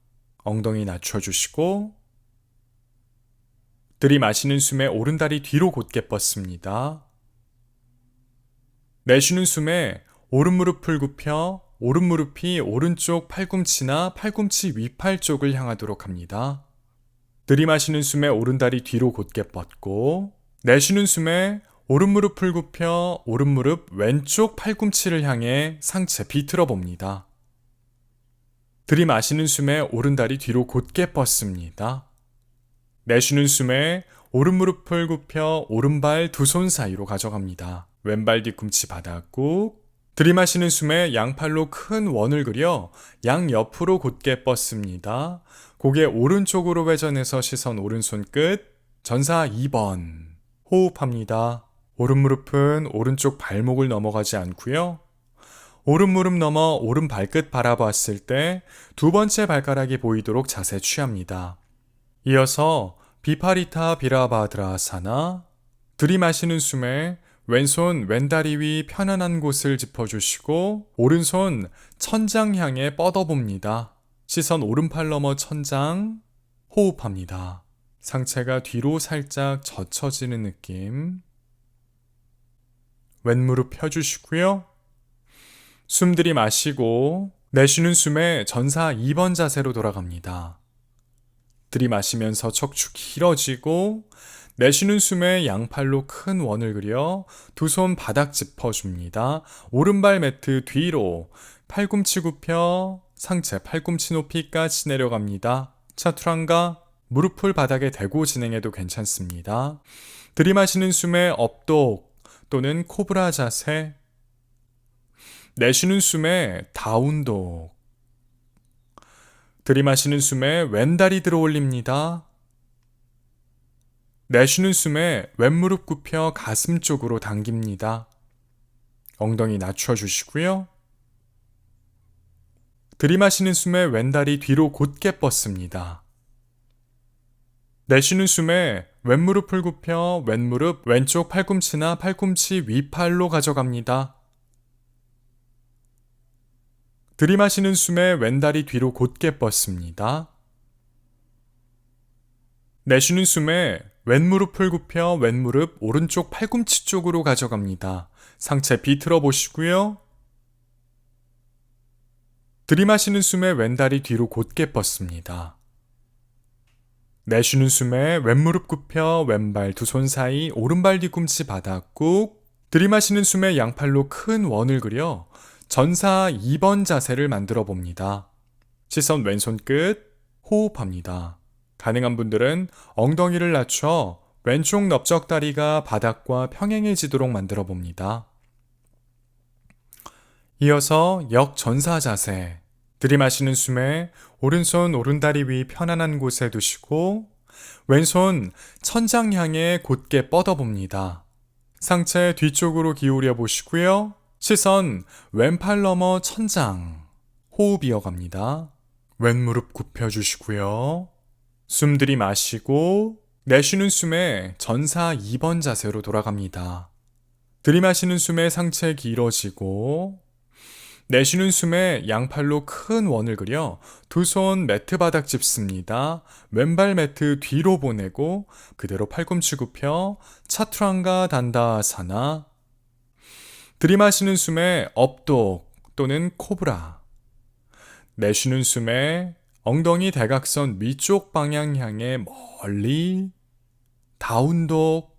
엉덩이 낮춰주시고 들이마시는 숨에 오른다리 뒤로 곧게 뻗습니다. 내쉬는 숨에 오른무릎을 굽혀 오른무릎이 오른쪽 팔꿈치나 팔꿈치 위팔 쪽을 향하도록 합니다. 들이마시는 숨에 오른다리 뒤로 곧게 뻗고 내쉬는 숨에 오른무릎을 굽혀 오른무릎 왼쪽 팔꿈치를 향해 상체 비틀어 봅니다. 들이마시는 숨에 오른다리 뒤로 곧게 뻗습니다. 내쉬는 숨에 오른무릎을 굽혀 오른발 두 손 사이로 가져갑니다. 왼발 뒤꿈치 바닥 꾹. 들이마시는 숨에 양팔로 큰 원을 그려 양옆으로 곧게 뻗습니다. 고개 오른쪽으로 회전해서 시선 오른손 끝. 전사 2번. 호흡합니다. 오른무릎은 오른쪽 발목을 넘어가지 않고요. 오른무릎 넘어 오른 발끝 바라봤을 때 두 번째 발가락이 보이도록 자세 취합니다. 이어서 비파리타 비라바드라사나. 들이마시는 숨에 왼손 왼다리 위 편안한 곳을 짚어주시고 오른손 천장 향해 뻗어봅니다. 시선 오른팔 넘어 천장. 호흡합니다. 상체가 뒤로 살짝 젖혀지는 느낌. 왼무릎 펴주시고요. 숨 들이마시고 내쉬는 숨에 전사 2번 자세로 돌아갑니다. 들이마시면서 척추 길어지고 내쉬는 숨에 양팔로 큰 원을 그려 두 손 바닥 짚어줍니다. 오른발 매트 뒤로 팔꿈치 굽혀 상체 팔꿈치 높이까지 내려갑니다. 차투랑가 무릎을 바닥에 대고 진행해도 괜찮습니다. 들이마시는 숨에 업독 또는 코브라 자세, 내쉬는 숨에 다운독, 들이마시는 숨에 왼다리 들어 올립니다. 내쉬는 숨에 왼무릎 굽혀 가슴 쪽으로 당깁니다. 엉덩이 낮춰주시고요. 들이마시는 숨에 왼다리 뒤로 곧게 뻗습니다. 내쉬는 숨에 왼무릎을 굽혀 왼무릎 왼쪽 팔꿈치나 팔꿈치 위팔로 가져갑니다. 들이마시는 숨에 왼다리 뒤로 곧게 뻗습니다. 내쉬는 숨에 왼무릎을 굽혀 왼무릎 오른쪽 팔꿈치 쪽으로 가져갑니다. 상체 비틀어 보시고요. 들이마시는 숨에 왼다리 뒤로 곧게 뻗습니다. 내쉬는 숨에 왼무릎 굽혀 왼발 두 손 사이 오른발 뒤꿈치 바닥 꾹, 들이마시는 숨에 양팔로 큰 원을 그려 전사 2번 자세를 만들어 봅니다. 시선 왼손 끝, 호흡합니다. 가능한 분들은 엉덩이를 낮춰 왼쪽 넓적다리가 바닥과 평행해지도록 만들어 봅니다. 이어서 역전사 자세. 들이마시는 숨에 오른손 오른다리 위 편안한 곳에 두시고 왼손 천장 향해 곧게 뻗어봅니다. 상체 뒤쪽으로 기울여 보시고요. 시선 왼팔 넘어 천장. 호흡 이어갑니다. 왼무릎 굽혀주시고요. 숨 들이마시고 내쉬는 숨에 전사 2번 자세로 돌아갑니다. 들이마시는 숨에 상체 길어지고 내쉬는 숨에 양팔로 큰 원을 그려 두 손 매트 바닥 짚습니다. 왼발 매트 뒤로 보내고 그대로 팔꿈치 굽혀 차투랑가 단다아사나. 들이마시는 숨에 업독 또는 코브라. 내쉬는 숨에 엉덩이 대각선 위쪽 방향 향해 멀리 다운독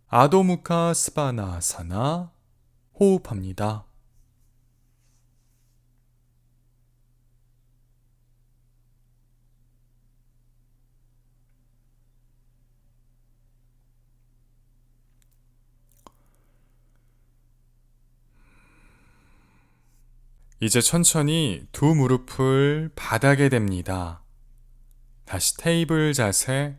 아도무카 스바나아사나. 호흡합니다. 이제 천천히 두 무릎을 바닥에 댑니다. 다시 테이블 자세.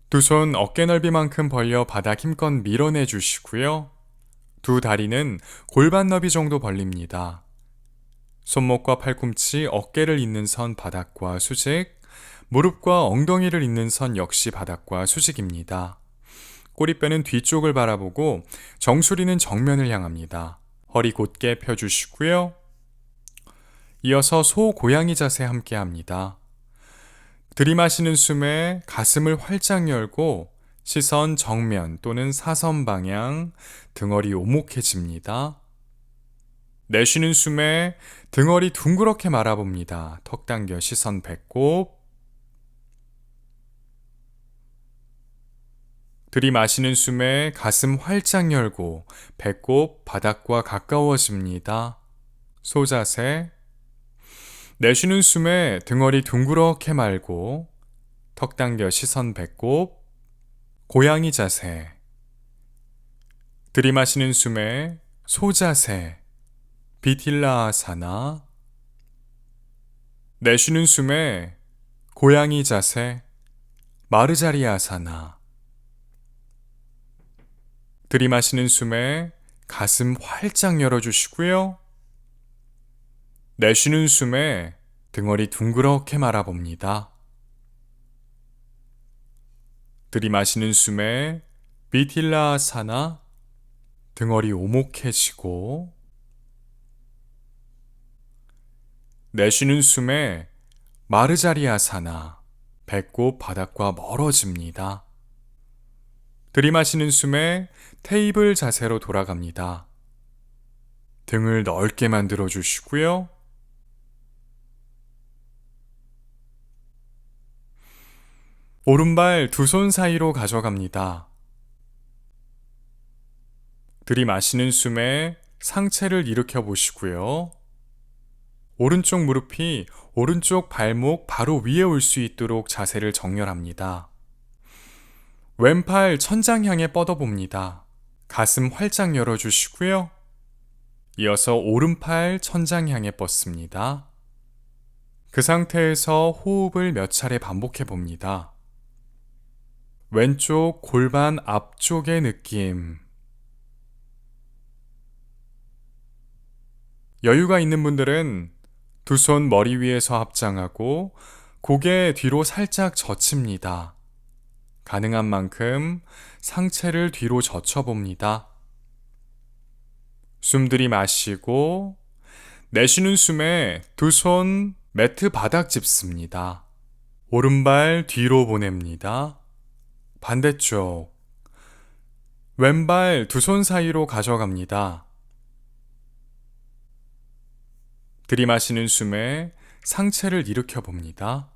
두 손 어깨 넓이만큼 벌려 바닥 힘껏 밀어내 주시고요. 두 다리는 골반 너비 정도 벌립니다. 손목과 팔꿈치, 어깨를 잇는 선 바닥과 수직, 무릎과 엉덩이를 잇는 선 역시 바닥과 수직입니다. 꼬리뼈는 뒤쪽을 바라보고 정수리는 정면을 향합니다. 허리 곧게 펴주시고요. 이어서 소고양이 자세 함께 합니다. 들이마시는 숨에 가슴을 활짝 열고 시선 정면 또는 사선 방향, 등허리 오목해집니다. 내쉬는 숨에 등허리 둥그렇게 말아봅니다. 턱 당겨 시선 배꼽. 들이마시는 숨에 가슴 활짝 열고 배꼽 바닥과 가까워집니다. 소자세. 내쉬는 숨에 등허리 둥그렇게 말고 턱 당겨 시선 배꼽. 고양이 자세. 들이마시는 숨에 소자세. 비틸라아사나. 내쉬는 숨에 고양이 자세. 마르자리아사나. 들이마시는 숨에 가슴 활짝 열어주시고요. 내쉬는 숨에 등허리 둥그렇게 말아봅니다. 들이마시는 숨에 비틸라아사나. 등허리 오목해지고 내쉬는 숨에 마르자리아사나. 배꼽 바닥과 멀어집니다. 들이마시는 숨에 테이블 자세로 돌아갑니다. 등을 넓게 만들어 주시고요. 오른발 두 손 사이로 가져갑니다. 들이마시는 숨에 상체를 일으켜 보시고요. 오른쪽 무릎이 오른쪽 발목 바로 위에 올 수 있도록 자세를 정렬합니다. 왼팔 천장 향해 뻗어봅니다. 가슴 활짝 열어주시고요. 이어서 오른팔 천장 향해 뻗습니다. 그 상태에서 호흡을 몇 차례 반복해 봅니다. 왼쪽 골반 앞쪽의 느낌. 여유가 있는 분들은 두 손 머리 위에서 합장하고 고개 뒤로 살짝 젖힙니다. 가능한 만큼 상체를 뒤로 젖혀봅니다. 숨 들이마시고 내쉬는 숨에 두 손 매트 바닥 짚습니다. 오른발 뒤로 보냅니다. 반대쪽 왼발 두 손 사이로 가져갑니다. 들이마시는 숨에 상체를 일으켜 봅니다.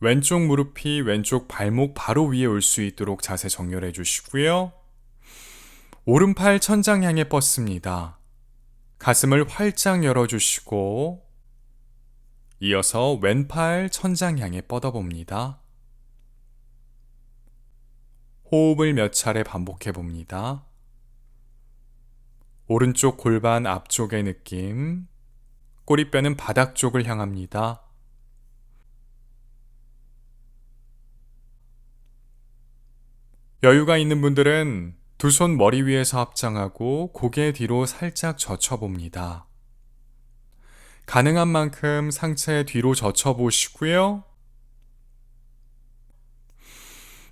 왼쪽 무릎이 왼쪽 발목 바로 위에 올 수 있도록 자세 정렬해 주시고요. 오른팔 천장 향해 뻗습니다. 가슴을 활짝 열어주시고 이어서 왼팔 천장 향해 뻗어봅니다. 호흡을 몇 차례 반복해 봅니다. 오른쪽 골반 앞쪽의 느낌, 꼬리뼈는 바닥 쪽을 향합니다. 여유가 있는 분들은 두 손 머리 위에서 합장하고 고개 뒤로 살짝 젖혀봅니다. 가능한 만큼 상체 뒤로 젖혀보시고요.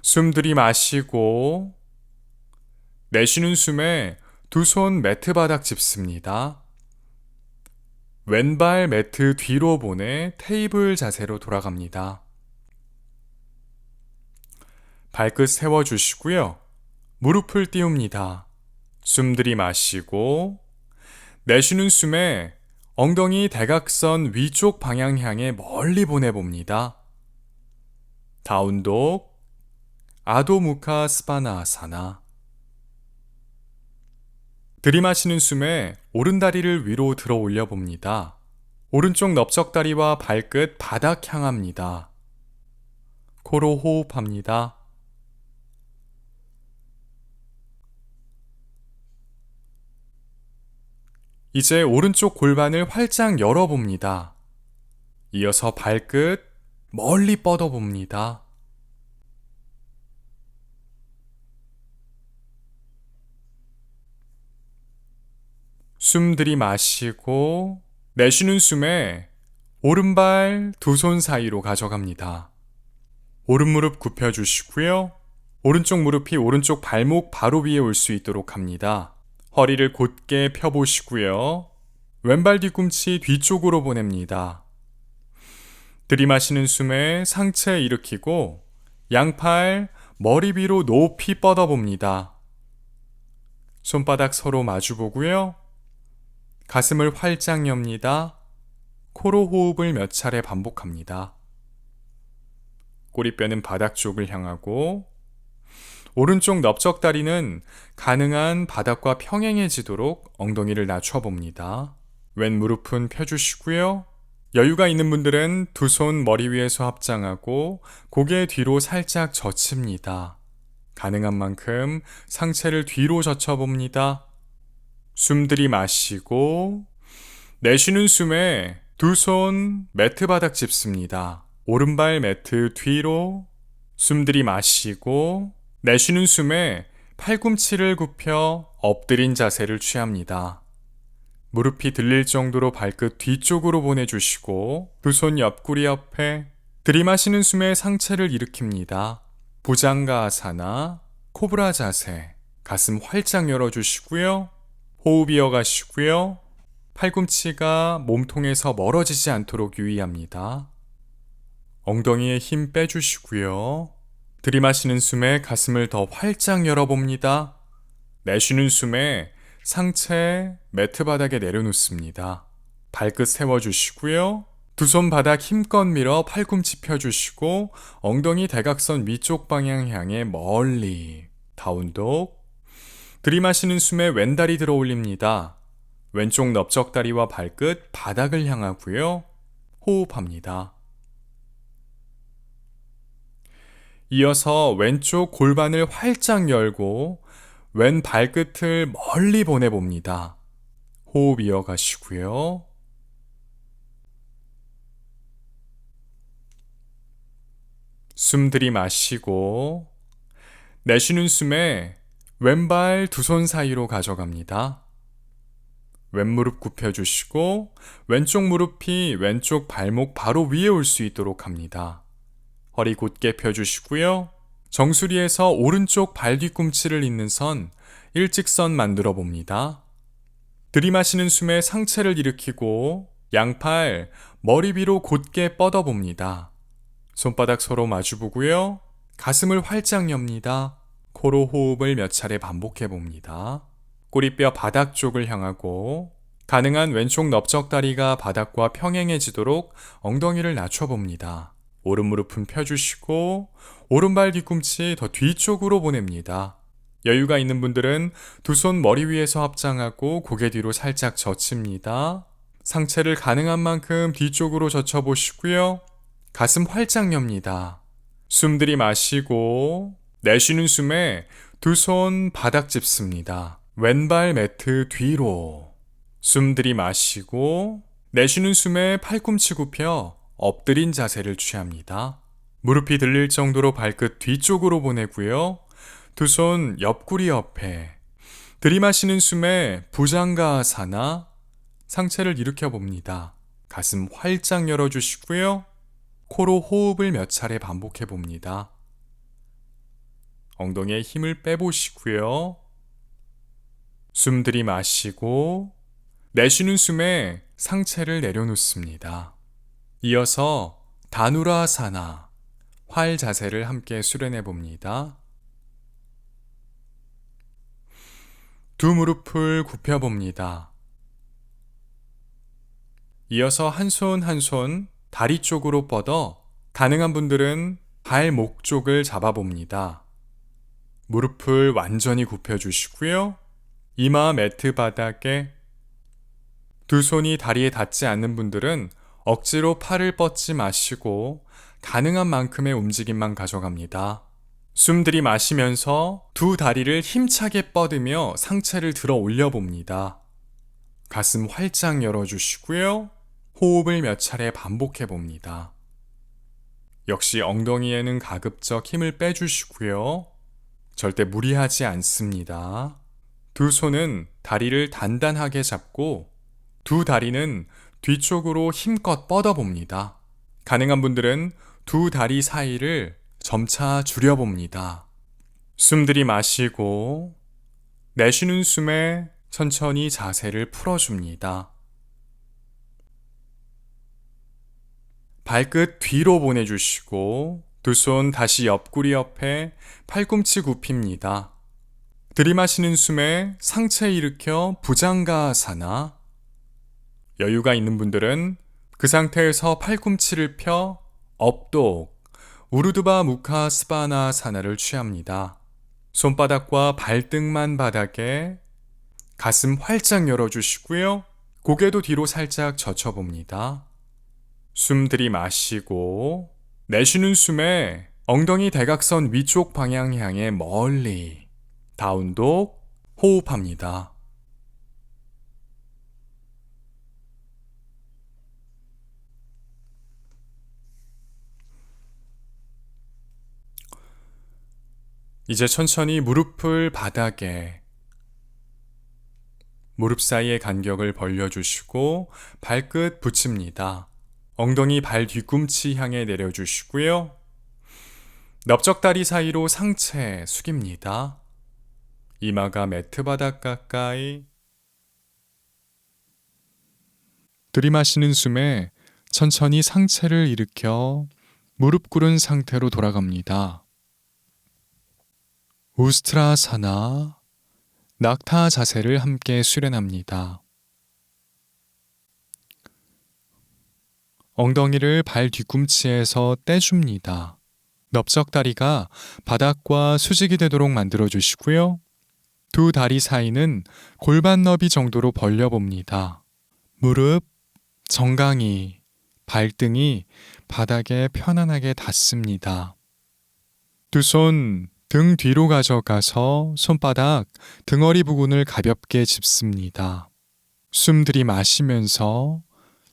숨 들이마시고 내쉬는 숨에 두 손 매트 바닥 짚습니다. 왼발 매트 뒤로 보내 테이블 자세로 돌아갑니다. 발끝 세워주시고요. 무릎을 띄웁니다. 숨 들이마시고 내쉬는 숨에 엉덩이 대각선 위쪽 방향 향해 멀리 보내봅니다. 다운독, 아도무카 스바나아사나. 들이마시는 숨에 오른다리를 위로 들어 올려봅니다. 오른쪽 넓적다리와 발끝 바닥 향합니다. 코로 호흡합니다. 이제 오른쪽 골반을 활짝 열어봅니다. 이어서 발끝 멀리 뻗어봅니다. 숨 들이마시고 내쉬는 숨에 오른발 두 손 사이로 가져갑니다. 오른 무릎 굽혀주시고요. 오른쪽 무릎이 오른쪽 발목 바로 위에 올 수 있도록 합니다. 허리를 곧게 펴보시고요. 왼발 뒤꿈치 뒤쪽으로 보냅니다. 들이마시는 숨에 상체 일으키고 양팔 머리 위로 높이 뻗어봅니다. 손바닥 서로 마주보고요. 가슴을 활짝 엽니다. 코로 호흡을 몇 차례 반복합니다. 꼬리뼈는 바닥 쪽을 향하고 오른쪽 넓적다리는 가능한 바닥과 평행해지도록 엉덩이를 낮춰봅니다. 왼 무릎은 펴주시고요. 여유가 있는 분들은 두 손 머리 위에서 합장하고 고개 뒤로 살짝 젖힙니다. 가능한 만큼 상체를 뒤로 젖혀봅니다. 숨 들이마시고 내쉬는 숨에 두 손 매트 바닥 짚습니다. 오른발 매트 뒤로 숨 들이마시고 내쉬는 숨에 팔꿈치를 굽혀 엎드린 자세를 취합니다. 무릎이 들릴 정도로 발끝 뒤쪽으로 보내주시고 두 손 옆구리 옆에 들이마시는 숨에 상체를 일으킵니다. 부장가아사나, 코브라 자세, 가슴 활짝 열어주시고요. 호흡 이어가시고요. 팔꿈치가 몸통에서 멀어지지 않도록 유의합니다. 엉덩이에 힘 빼주시고요. 들이마시는 숨에 가슴을 더 활짝 열어봅니다. 내쉬는 숨에 상체 매트 바닥에 내려놓습니다. 발끝 세워주시고요. 두 손 바닥 힘껏 밀어 팔꿈치 펴주시고 엉덩이 대각선 위쪽 방향 향해 멀리 다운독. 들이마시는 숨에 왼다리 들어 올립니다. 왼쪽 넓적다리와 발끝 바닥을 향하고요. 호흡합니다. 이어서 왼쪽 골반을 활짝 열고 왼 발끝을 멀리 보내봅니다. 호흡 이어가시고요. 숨 들이마시고 내쉬는 숨에 왼발 두 손 사이로 가져갑니다. 왼무릎 굽혀주시고 왼쪽 무릎이 왼쪽 발목 바로 위에 올 수 있도록 합니다. 허리 곧게 펴주시고요. 정수리에서 오른쪽 발 뒤꿈치를 잇는 선 일직선 만들어 봅니다. 들이마시는 숨에 상체를 일으키고 양팔 머리 위로 곧게 뻗어 봅니다. 손바닥 서로 마주보고요. 가슴을 활짝 엽니다. 코로 호흡을 몇 차례 반복해 봅니다. 꼬리뼈 바닥 쪽을 향하고 가능한 왼쪽 넓적다리가 바닥과 평행해지도록 엉덩이를 낮춰봅니다. 오른 무릎은 펴주시고 오른발 뒤꿈치 더 뒤쪽으로 보냅니다. 여유가 있는 분들은 두 손 머리 위에서 합장하고 고개 뒤로 살짝 젖힙니다. 상체를 가능한 만큼 뒤쪽으로 젖혀보시고요. 가슴 활짝 엽니다. 숨 들이마시고 내쉬는 숨에 두 손 바닥 짚습니다. 왼발 매트 뒤로. 숨 들이마시고 내쉬는 숨에 팔꿈치 굽혀 엎드린 자세를 취합니다. 무릎이 들릴 정도로 발끝 뒤쪽으로 보내고요. 두 손 옆구리 옆에. 들이마시는 숨에 부장가아사나 상체를 일으켜 봅니다. 가슴 활짝 열어주시고요. 코로 호흡을 몇 차례 반복해 봅니다. 엉덩이에 힘을 빼보시고요. 숨 들이마시고 내쉬는 숨에 상체를 내려놓습니다. 이어서 다누라사나 활 자세를 함께 수련해 봅니다. 두 무릎을 굽혀 봅니다. 이어서 한 손 한 손 다리 쪽으로 뻗어 가능한 분들은 발목 쪽을 잡아 봅니다. 무릎을 완전히 굽혀 주시고요. 이마 매트 바닥에 두 손이 다리에 닿지 않는 분들은 억지로 팔을 뻗지 마시고 가능한 만큼의 움직임만 가져갑니다. 숨 들이마시면서 두 다리를 힘차게 뻗으며 상체를 들어 올려 봅니다. 가슴 활짝 열어주시고요. 호흡을 몇 차례 반복해 봅니다. 역시 엉덩이에는 가급적 힘을 빼주시고요. 절대 무리하지 않습니다. 두 손은 다리를 단단하게 잡고 두 다리는 뒤쪽으로 힘껏 뻗어 봅니다. 가능한 분들은 두 다리 사이를 점차 줄여봅니다. 숨 들이마시고 내쉬는 숨에 천천히 자세를 풀어줍니다. 발끝 뒤로 보내주시고 두 손 다시 옆구리 옆에 팔꿈치 굽힙니다. 들이마시는 숨에 상체 일으켜 부장가아사나. 여유가 있는 분들은 그 상태에서 팔꿈치를 펴 업독 우르드바 무카 스바나사나를 취합니다. 손바닥과 발등만 바닥에 가슴 활짝 열어주시고요. 고개도 뒤로 살짝 젖혀봅니다. 숨 들이마시고 내쉬는 숨에 엉덩이 대각선 위쪽 방향 향해 멀리 다운독 호흡합니다. 이제 천천히 무릎을 바닥에 무릎 사이의 간격을 벌려주시고 발끝 붙입니다. 엉덩이 발 뒤꿈치 향해 내려주시고요. 넓적다리 사이로 상체 숙입니다. 이마가 매트 바닥 가까이. 들이마시는 숨에 천천히 상체를 일으켜 무릎 꿇은 상태로 돌아갑니다. 우스트라사나, 낙타 자세를 함께 수련합니다. 엉덩이를 발 뒤꿈치에서 떼줍니다. 넓적다리가 바닥과 수직이 되도록 만들어 주시고요. 두 다리 사이는 골반 너비 정도로 벌려봅니다. 무릎, 정강이, 발등이 바닥에 편안하게 닿습니다. 두 손 등 뒤로 가져가서 손바닥, 등허리 부근을 가볍게 짚습니다. 숨 들이마시면서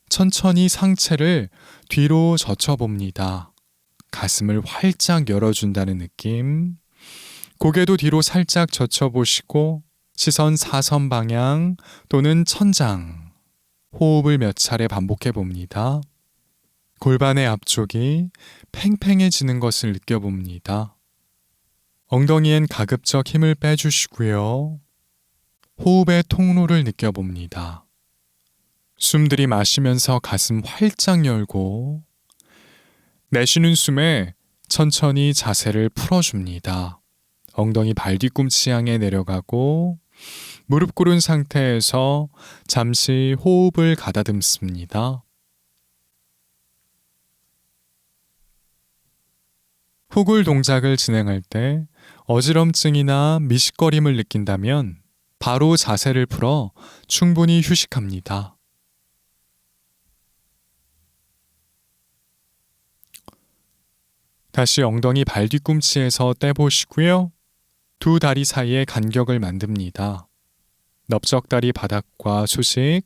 천천히 상체를 뒤로 젖혀봅니다. 가슴을 활짝 열어준다는 느낌. 고개도 뒤로 살짝 젖혀보시고 시선 사선 방향 또는 천장. 호흡을 몇 차례 반복해 봅니다. 골반의 앞쪽이 팽팽해지는 것을 느껴봅니다. 엉덩이엔 가급적 힘을 빼주시고요. 호흡의 통로를 느껴봅니다. 숨 들이마시면서 가슴 활짝 열고 내쉬는 숨에 천천히 자세를 풀어줍니다. 엉덩이 발 뒤꿈치 향해 내려가고 무릎 꿇은 상태에서 잠시 호흡을 가다듬습니다. 후굴 동작을 진행할 때 어지럼증이나 미식거림을 느낀다면 바로 자세를 풀어 충분히 휴식합니다. 다시 엉덩이 발 뒤꿈치에서 떼보시고요. 두 다리 사이에 간격을 만듭니다. 넓적다리 바닥과 수직,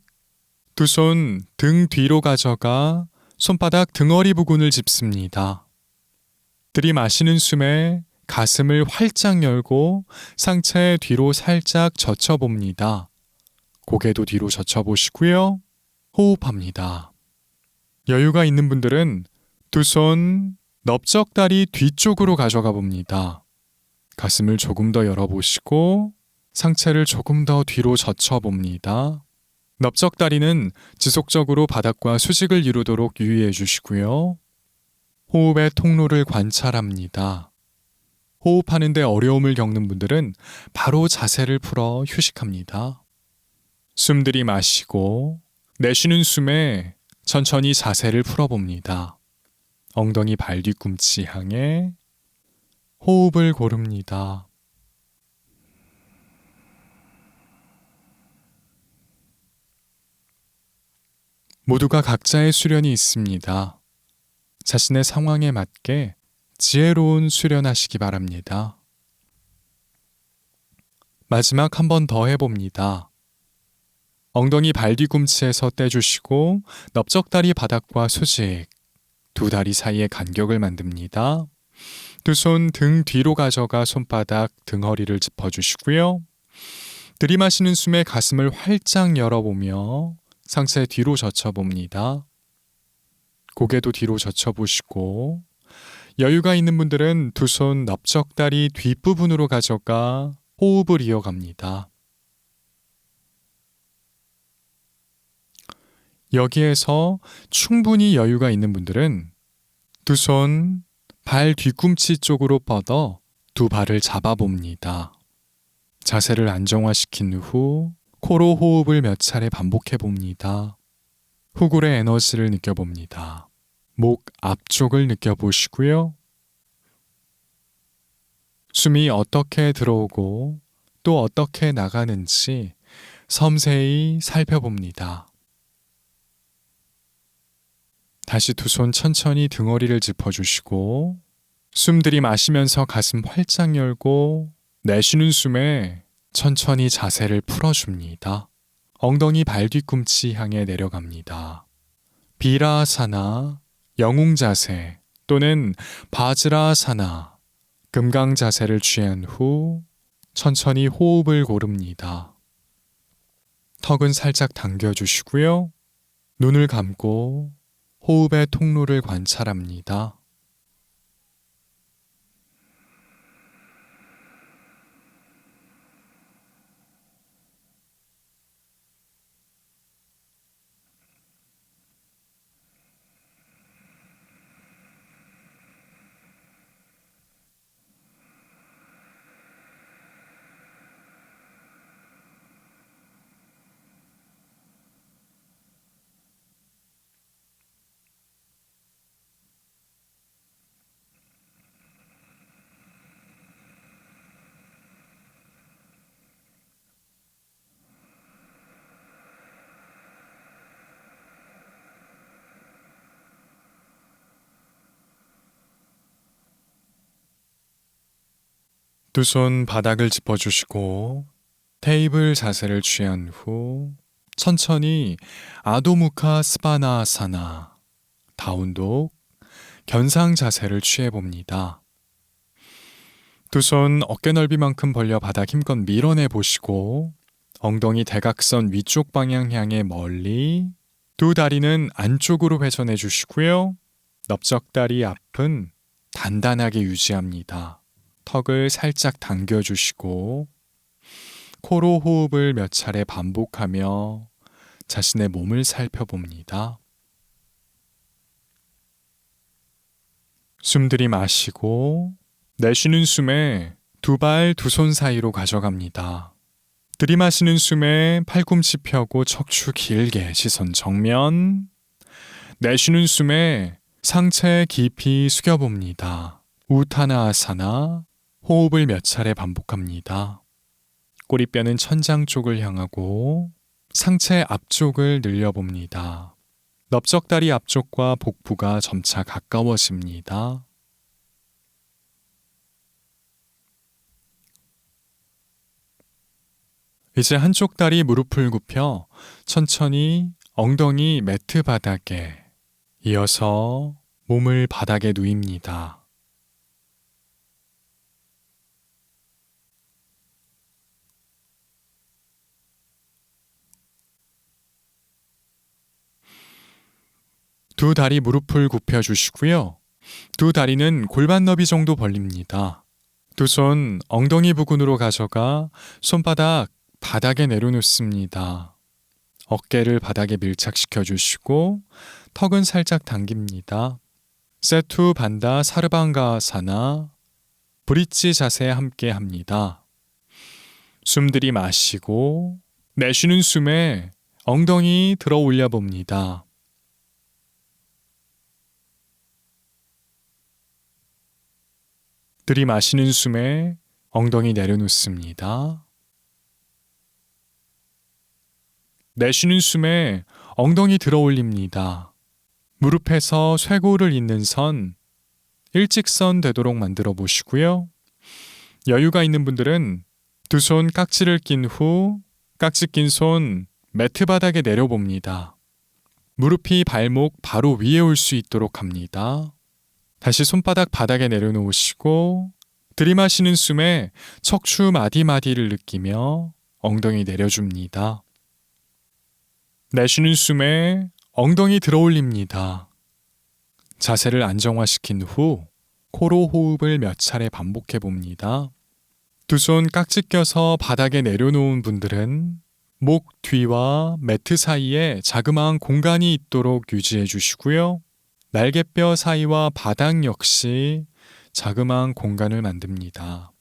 두 손 등 뒤로 가져가 손바닥 등허리 부근을 짚습니다. 들이마시는 숨에 가슴을 활짝 열고 상체 뒤로 살짝 젖혀봅니다. 고개도 뒤로 젖혀보시고요. 호흡합니다. 여유가 있는 분들은 두 손 넓적다리 뒤쪽으로 가져가 봅니다. 가슴을 조금 더 열어보시고 상체를 조금 더 뒤로 젖혀봅니다. 넓적다리는 지속적으로 바닥과 수직을 이루도록 유의해 주시고요. 호흡의 통로를 관찰합니다. 호흡하는데 어려움을 겪는 분들은 바로 자세를 풀어 휴식합니다. 숨 들이마시고 내쉬는 숨에 천천히 자세를 풀어봅니다. 엉덩이 발 뒤꿈치 향해 호흡을 고릅니다. 모두가 각자의 수련이 있습니다. 자신의 상황에 맞게 지혜로운 수련하시기 바랍니다. 마지막 한 번 더 해봅니다. 엉덩이 발 뒤꿈치에서 떼주시고 넓적다리 바닥과 수직, 두 다리 사이에 간격을 만듭니다. 두 손 등 뒤로 가져가 손바닥 등허리를 짚어주시고요. 들이마시는 숨에 가슴을 활짝 열어보며 상체 뒤로 젖혀봅니다. 고개도 뒤로 젖혀보시고 여유가 있는 분들은 두 손 넓적다리 뒷부분으로 가져가 호흡을 이어갑니다. 여기에서 충분히 여유가 있는 분들은 두 손 발 뒤꿈치 쪽으로 뻗어 두 발을 잡아봅니다. 자세를 안정화시킨 후 코로 호흡을 몇 차례 반복해 봅니다. 후굴의 에너지를 느껴봅니다. 목 앞쪽을 느껴보시고요. 숨이 어떻게 들어오고 또 어떻게 나가는지 섬세히 살펴봅니다. 다시 두 손 천천히 등허리를 짚어주시고 숨 들이마시면서 가슴 활짝 열고 내쉬는 숨에 천천히 자세를 풀어줍니다. 엉덩이 발 뒤꿈치 향해 내려갑니다. 비라아사나, 영웅 자세 또는 바즈라아사나, 금강 자세를 취한 후 천천히 호흡을 고릅니다. 턱은 살짝 당겨주시고요. 눈을 감고 호흡의 통로를 관찰합니다. 두 손 바닥을 짚어주시고 테이블 자세를 취한 후 천천히 아도무카 스바나아사나 다운독 견상 자세를 취해봅니다. 두 손 어깨 넓이만큼 벌려 바닥 힘껏 밀어내 보시고 엉덩이 대각선 위쪽 방향 향해 멀리 두 다리는 안쪽으로 회전해 주시고요. 넓적다리 앞은 단단하게 유지합니다. 턱을 살짝 당겨주시고 코로 호흡을 몇 차례 반복하며 자신의 몸을 살펴봅니다. 숨 들이마시고 내쉬는 숨에 두 발 두 손 사이로 가져갑니다. 들이마시는 숨에 팔꿈치 펴고 척추 길게 시선 정면. 내쉬는 숨에 상체 깊이 숙여봅니다. 우타나아사나 호흡을 몇 차례 반복합니다. 꼬리뼈는 천장 쪽을 향하고 상체 앞쪽을 늘려봅니다. 넓적다리 앞쪽과 복부가 점차 가까워집니다. 이제 한쪽 다리 무릎을 굽혀 천천히 엉덩이 매트 바닥에 이어서 몸을 바닥에 누입니다. 두 다리 무릎을 굽혀 주시고요. 두 다리는 골반 너비 정도 벌립니다. 두 손 엉덩이 부근으로 가져가 손바닥 바닥에 내려놓습니다. 어깨를 바닥에 밀착시켜 주시고 턱은 살짝 당깁니다. 세투 반다 사르방가아사나 브릿지 자세 함께 합니다. 숨 들이마시고 내쉬는 숨에 엉덩이 들어 올려 봅니다. 들이마시는 숨에 엉덩이 내려놓습니다. 내쉬는 숨에 엉덩이 들어 올립니다. 무릎에서 쇄골을 잇는 선, 일직선 되도록 만들어 보시고요. 여유가 있는 분들은 두 손 깍지를 낀 후 깍지 낀 손 매트 바닥에 내려봅니다. 무릎이 발목 바로 위에 올 수 있도록 합니다. 다시 손바닥 바닥에 내려놓으시고 들이마시는 숨에 척추 마디마디를 느끼며 엉덩이 내려줍니다. 내쉬는 숨에 엉덩이 들어 올립니다. 자세를 안정화시킨 후 코로 호흡을 몇 차례 반복해 봅니다. 두 손 깍지 껴서 바닥에 내려놓은 분들은 목 뒤와 매트 사이에 자그마한 공간이 있도록 유지해 주시고요. 날개뼈 사이와 바닥 역시 자그마한 공간을 만듭니다.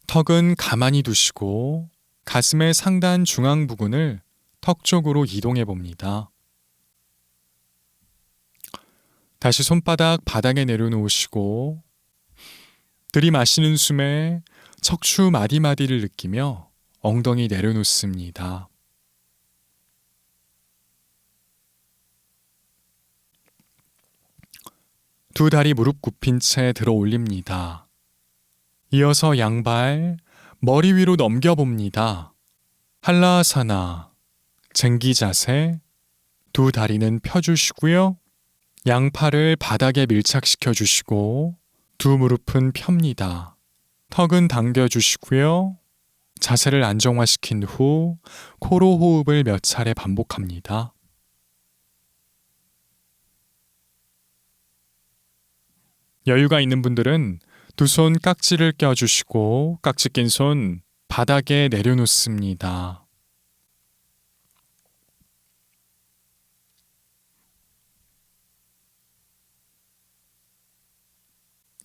턱은 가만히 두시고 가슴의 상단 중앙 부분을 턱 쪽으로 이동해 봅니다. 다시 손바닥 바닥에 내려놓으시고 들이마시는 숨에 척추 마디마디를 느끼며 엉덩이 내려놓습니다. 두 다리 무릎 굽힌 채 들어 올립니다. 이어서 양발 머리 위로 넘겨봅니다. 한라아사나 쟁기 자세, 두 다리는 펴주시고요. 양팔을 바닥에 밀착시켜 주시고 두 무릎은 펴니다. 턱은 당겨주시고요. 자세를 안정화시킨 후 코로 호흡을 몇 차례 반복합니다. 여유가 있는 분들은 두 손 깍지를 껴주시고 깍지 낀 손 바닥에 내려놓습니다.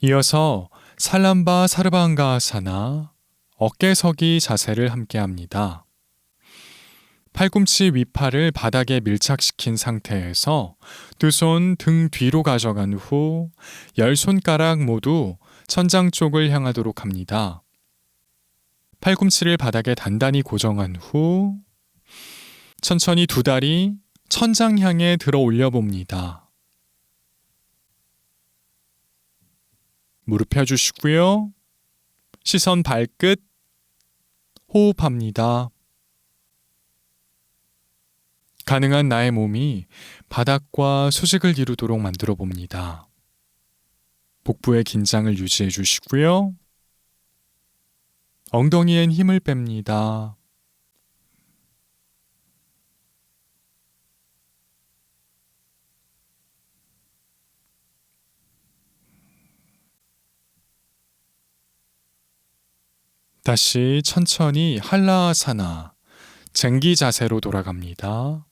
이어서 살람바 사르방가아사나 어깨서기 자세를 함께 합니다. 팔꿈치 위팔을 바닥에 밀착시킨 상태에서 두 손 등 뒤로 가져간 후 10손가락 모두 천장 쪽을 향하도록 합니다. 팔꿈치를 바닥에 단단히 고정한 후 천천히 두 다리 천장 향해 들어 올려 봅니다. 무릎 펴주시고요. 시선 발끝, 호흡합니다. 가능한 나의 몸이 바닥과 수직을 이루도록 만들어 봅니다. 복부의 긴장을 유지해 주시고요. 엉덩이엔 힘을 뺍니다. 다시 천천히 한라아사나, 쟁기 자세로 돌아갑니다.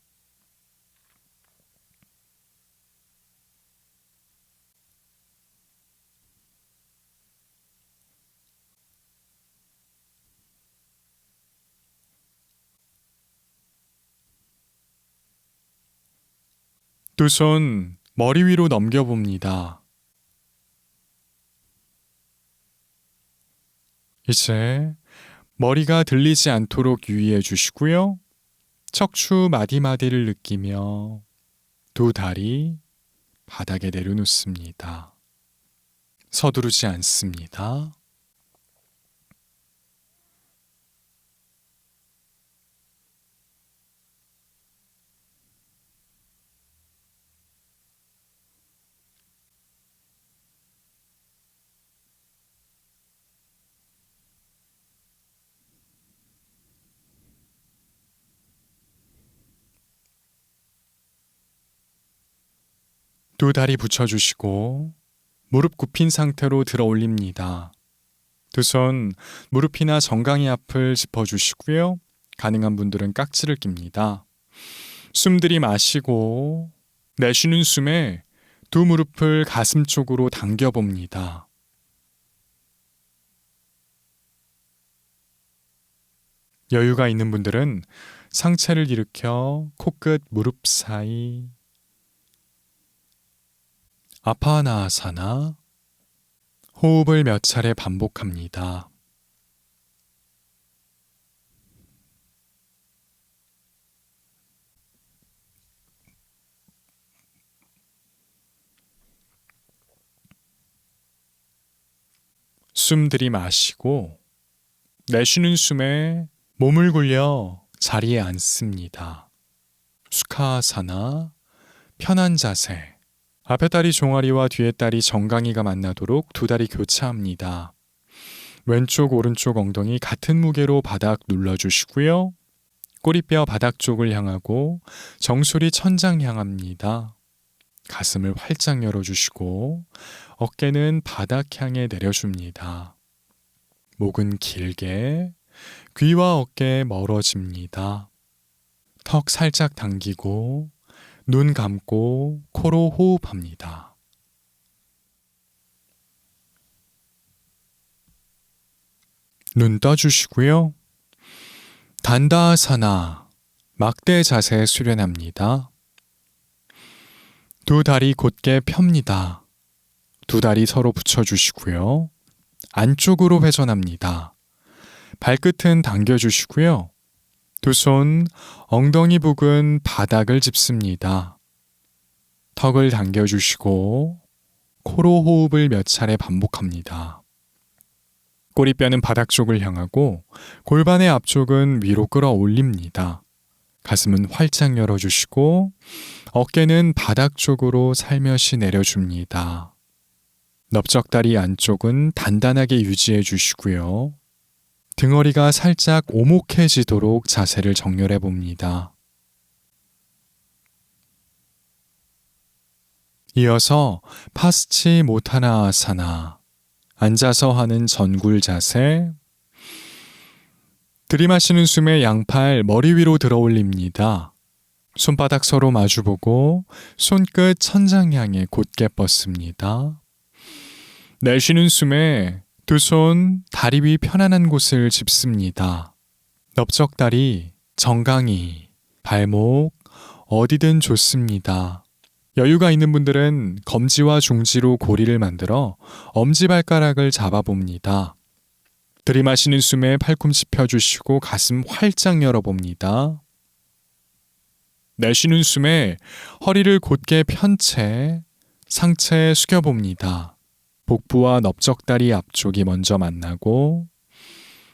두 손 머리 위로 넘겨봅니다. 이제 머리가 들리지 않도록 유의해 주시고요. 척추 마디마디를 느끼며 두 다리 바닥에 내려놓습니다. 서두르지 않습니다. 두 다리 붙여주시고 무릎 굽힌 상태로 들어 올립니다. 두 손 무릎이나 정강이 앞을 짚어주시고요. 가능한 분들은 깍지를 낍니다. 숨 들이마시고 내쉬는 숨에 두 무릎을 가슴 쪽으로 당겨봅니다. 여유가 있는 분들은 상체를 일으켜 코끝 무릎 사이 아파나아사나, 호흡을 몇 차례 반복합니다. 숨 들이마시고 내쉬는 숨에 몸을 굴려 자리에 앉습니다. 수카아사나, 편한 자세. 앞에 다리 종아리와 뒤에 다리 정강이가 만나도록 두 다리 교차합니다. 왼쪽 오른쪽 엉덩이 같은 무게로 바닥 눌러주시고요. 꼬리뼈 바닥 쪽을 향하고 정수리 천장 향합니다. 가슴을 활짝 열어주시고 어깨는 바닥 향해 내려줍니다. 목은 길게, 귀와 어깨 멀어집니다. 턱 살짝 당기고 눈 감고 코로 호흡합니다. 눈 떠주시고요. 단다아사나, 막대 자세 수련합니다. 두 다리 곧게 펴니다. 두 다리 서로 붙여주시고요. 안쪽으로 회전합니다. 발끝은 당겨주시고요. 두 손 엉덩이 부근 바닥을 짚습니다. 턱을 당겨주시고 코로 호흡을 몇 차례 반복합니다. 꼬리뼈는 바닥 쪽을 향하고 골반의 앞쪽은 위로 끌어올립니다. 가슴은 활짝 열어주시고 어깨는 바닥 쪽으로 살며시 내려줍니다. 넓적다리 안쪽은 단단하게 유지해 주시고요. 등허리가 살짝 오목해지도록 자세를 정렬해 봅니다. 이어서 파스치 모타나아사나, 앉아서 하는 전굴 자세. 들이마시는 숨에 양팔 머리 위로 들어 올립니다. 손바닥 서로 마주보고 손끝 천장 향해 곧게 뻗습니다. 내쉬는 숨에 두 손 다리 위 편안한 곳을 짚습니다. 넓적다리, 정강이, 발목 어디든 좋습니다. 여유가 있는 분들은 검지와 중지로 고리를 만들어 엄지발가락을 잡아봅니다. 들이마시는 숨에 팔꿈치 펴주시고 가슴 활짝 열어봅니다. 내쉬는 숨에 허리를 곧게 편 채 상체 숙여봅니다. 복부와 넓적다리 앞쪽이 먼저 만나고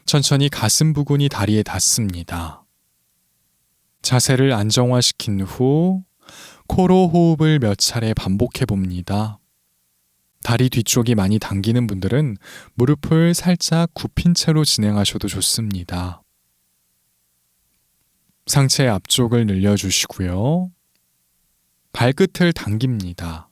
천천히 가슴 부근이 다리에 닿습니다. 자세를 안정화시킨 후 코로 호흡을 몇 차례 반복해 봅니다. 다리 뒤쪽이 많이 당기는 분들은 무릎을 살짝 굽힌 채로 진행하셔도 좋습니다. 상체 앞쪽을 늘려주시고요. 발끝을 당깁니다.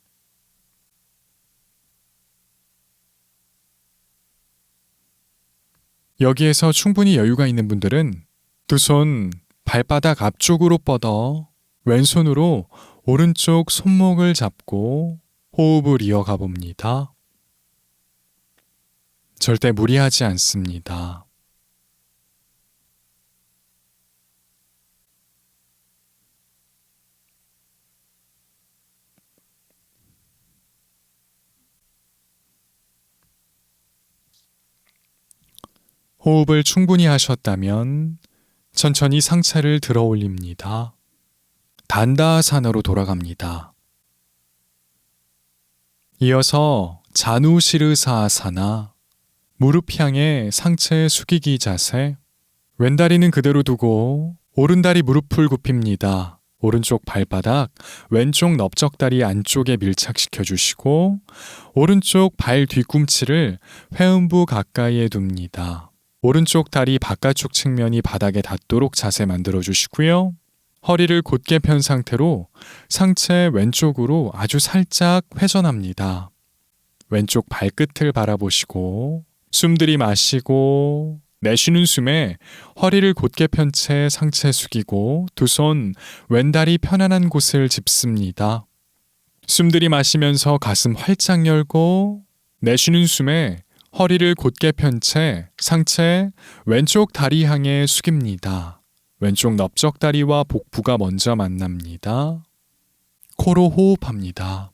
여기에서 충분히 여유가 있는 분들은 두 손 발바닥 앞쪽으로 뻗어 왼손으로 오른쪽 손목을 잡고 호흡을 이어가 봅니다. 절대 무리하지 않습니다. 호흡을 충분히 하셨다면 천천히 상체를 들어 올립니다. 단다아사나로 돌아갑니다. 이어서 자누시르사아사나, 무릎 향해 상체 숙이기 자세. 왼다리는 그대로 두고 오른다리 무릎을 굽힙니다. 오른쪽 발바닥, 왼쪽 넓적다리 안쪽에 밀착시켜 주시고 오른쪽 발 뒤꿈치를 회음부 가까이에 둡니다. 오른쪽 다리 바깥쪽 측면이 바닥에 닿도록 자세 만들어 주시고요. 허리를 곧게 편 상태로 상체 왼쪽으로 아주 살짝 회전합니다. 왼쪽 발끝을 바라보시고 숨 들이마시고 내쉬는 숨에 허리를 곧게 편 채 상체 숙이고 두 손 왼다리 편안한 곳을 짚습니다. 숨 들이마시면서 가슴 활짝 열고 내쉬는 숨에 허리를 곧게 편 채 상체 왼쪽 다리 향해 숙입니다. 왼쪽 넓적다리와 복부가 먼저 만납니다. 코로 호흡합니다.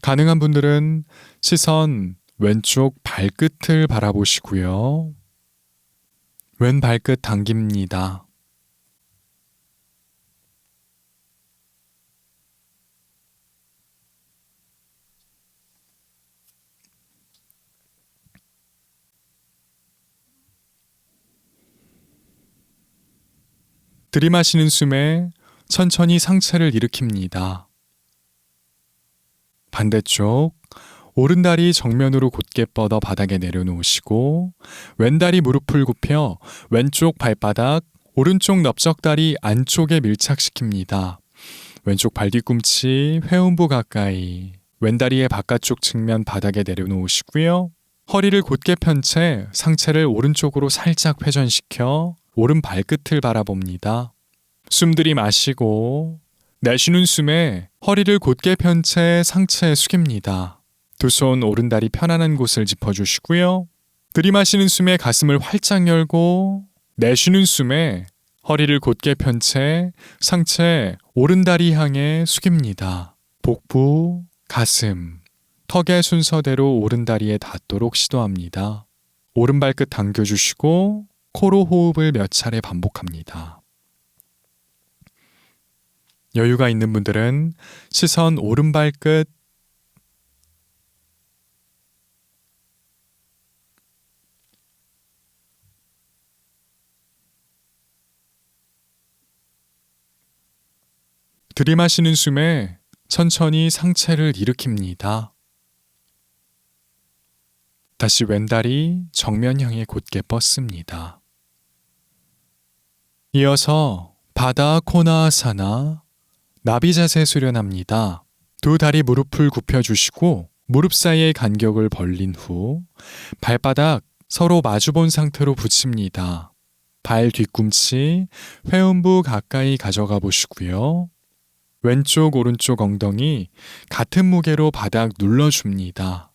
가능한 분들은 시선 왼쪽 발끝을 바라보시고요. 왼 발끝 당깁니다. 들이마시는 숨에 천천히 상체를 일으킵니다. 반대쪽 오른다리 정면으로 곧게 뻗어 바닥에 내려놓으시고 왼다리 무릎을 굽혀 왼쪽 발바닥, 오른쪽 넓적다리 안쪽에 밀착시킵니다. 왼쪽 발뒤꿈치 회음부 가까이, 왼다리의 바깥쪽 측면 바닥에 내려놓으시고요. 허리를 곧게 편 채 상체를 오른쪽으로 살짝 회전시켜 오른 발끝을 바라봅니다. 숨 들이마시고 내쉬는 숨에 허리를 곧게 편 채 상체 숙입니다. 두 손 오른다리 편안한 곳을 짚어주시고요. 들이마시는 숨에 가슴을 활짝 열고 내쉬는 숨에 허리를 곧게 편 채 상체 오른다리 향해 숙입니다. 복부, 가슴, 턱의 순서대로 오른다리에 닿도록 시도합니다. 오른발끝 당겨주시고 코로 호흡을 몇 차례 반복합니다. 여유가 있는 분들은 시선 오른발끝, 들이마시는 숨에 천천히 상체를 일으킵니다. 다시 왼다리 정면 향해 곧게 뻗습니다. 이어서 바다 코나아사나, 나비 자세 수련합니다. 두 다리 무릎을 굽혀주시고 무릎 사이의 간격을 벌린 후 발바닥 서로 마주본 상태로 붙입니다. 발 뒤꿈치 회음부 가까이 가져가 보시고요. 왼쪽 오른쪽 엉덩이 같은 무게로 바닥 눌러줍니다.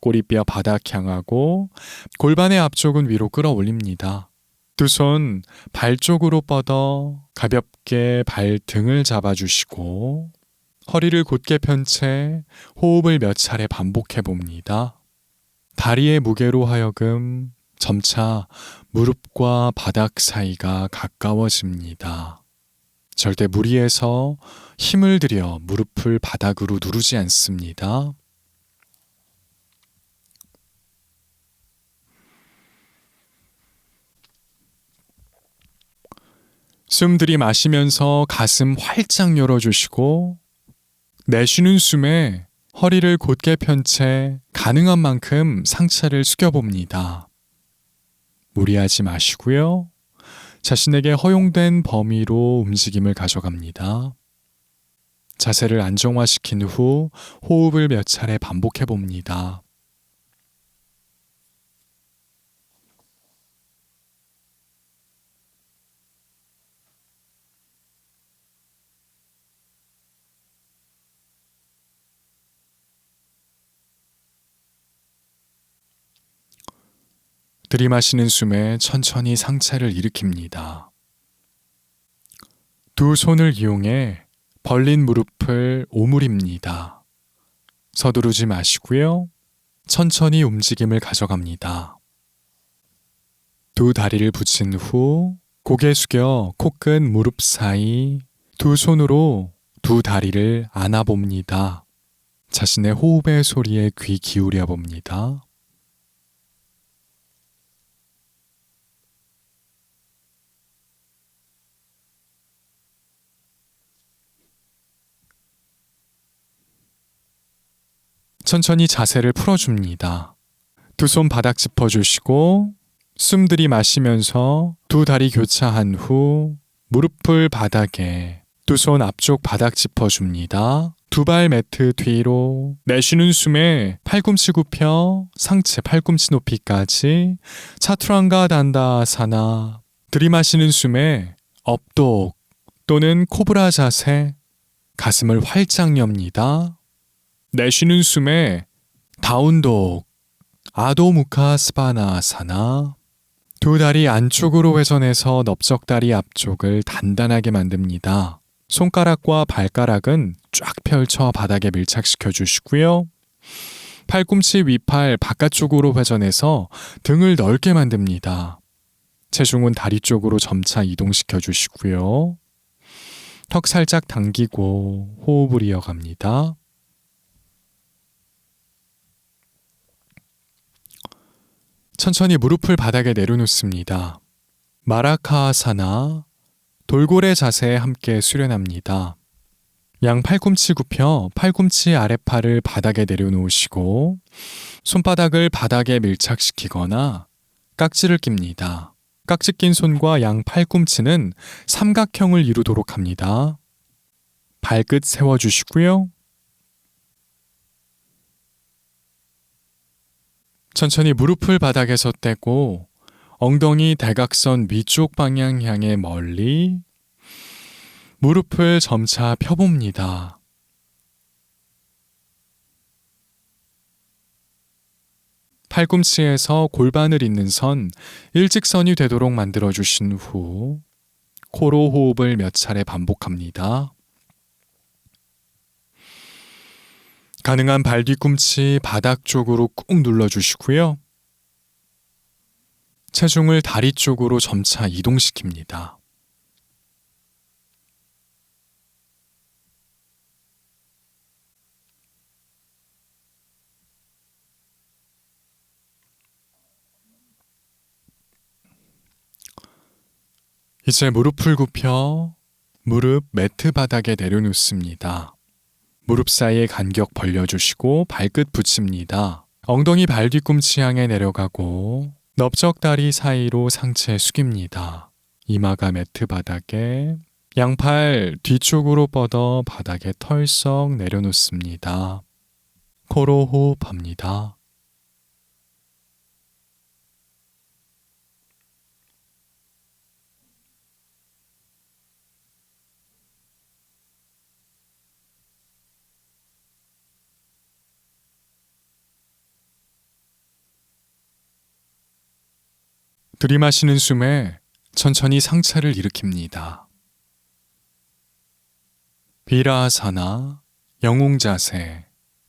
꼬리뼈 바닥 향하고 골반의 앞쪽은 위로 끌어올립니다. 두 손 발 쪽으로 뻗어 가볍게 발 등을 잡아주시고 허리를 곧게 편 채 호흡을 몇 차례 반복해 봅니다. 다리의 무게로 하여금 점차 무릎과 바닥 사이가 가까워집니다. 절대 무리해서 힘을 들여 무릎을 바닥으로 누르지 않습니다. 숨 들이마시면서 가슴 활짝 열어주시고 내쉬는 숨에 허리를 곧게 편 채 가능한 만큼 상체를 숙여봅니다. 무리하지 마시고요. 자신에게 허용된 범위로 움직임을 가져갑니다. 자세를 안정화시킨 후 호흡을 몇 차례 반복해 봅니다. 들이마시는 숨에 천천히 상체를 일으킵니다. 두 손을 이용해 벌린 무릎을 오므립니다. 서두르지 마시고요. 천천히 움직임을 가져갑니다. 두 다리를 붙인 후 고개 숙여 코끝 무릎 사이 두 손으로 두 다리를 안아봅니다. 자신의 호흡의 소리에 귀 기울여 봅니다. 천천히 자세를 풀어줍니다. 두 손 바닥 짚어주시고 숨 들이마시면서 두 다리 교차한 후 무릎을 바닥에 두 손 앞쪽 바닥 짚어줍니다. 두 발 매트 뒤로 내쉬는 숨에 팔꿈치 굽혀 상체 팔꿈치 높이까지 차투랑가 단다아사나 들이마시는 숨에 업독 또는 코브라 자세 가슴을 활짝 엽니다. 내쉬는 숨에 다운독, 아도무카 스바나아사나 두 다리 안쪽으로 회전해서 넓적다리 앞쪽을 단단하게 만듭니다. 손가락과 발가락은 쫙 펼쳐 바닥에 밀착시켜 주시고요. 팔꿈치 위팔 바깥쪽으로 회전해서 등을 넓게 만듭니다. 체중은 다리 쪽으로 점차 이동시켜 주시고요. 턱 살짝 당기고 호흡을 이어갑니다. 천천히 무릎을 바닥에 내려놓습니다. 마라카아사나 돌고래 자세에 함께 수련합니다. 양 팔꿈치 굽혀 팔꿈치 아랫팔을 바닥에 내려놓으시고 손바닥을 바닥에 밀착시키거나 깍지를 낍니다. 깍지 낀 손과 양 팔꿈치는 삼각형을 이루도록 합니다. 발끝 세워주시고요. 천천히 무릎을 바닥에서 떼고 엉덩이 대각선 위쪽 방향 향해 멀리 무릎을 점차 펴봅니다. 팔꿈치에서 골반을 잇는 선 일직선이 되도록 만들어주신 후 코로 호흡을 몇 차례 반복합니다. 가능한 발 뒤꿈치 바닥 쪽으로 꾹 눌러주시고요. 체중을 다리 쪽으로 점차 이동시킵니다. 이제 무릎을 굽혀 무릎 매트 바닥에 내려놓습니다. 무릎 사이에 간격 벌려주시고 발끝 붙입니다. 엉덩이 발 뒤꿈치 향해 내려가고 넓적다리 사이로 상체 숙입니다. 이마가 매트 바닥에 양팔 뒤쪽으로 뻗어 바닥에 털썩 내려놓습니다. 코로 호흡합니다. 들이마시는 숨에 천천히 상체를 일으킵니다. 비라아사나, 영웅자세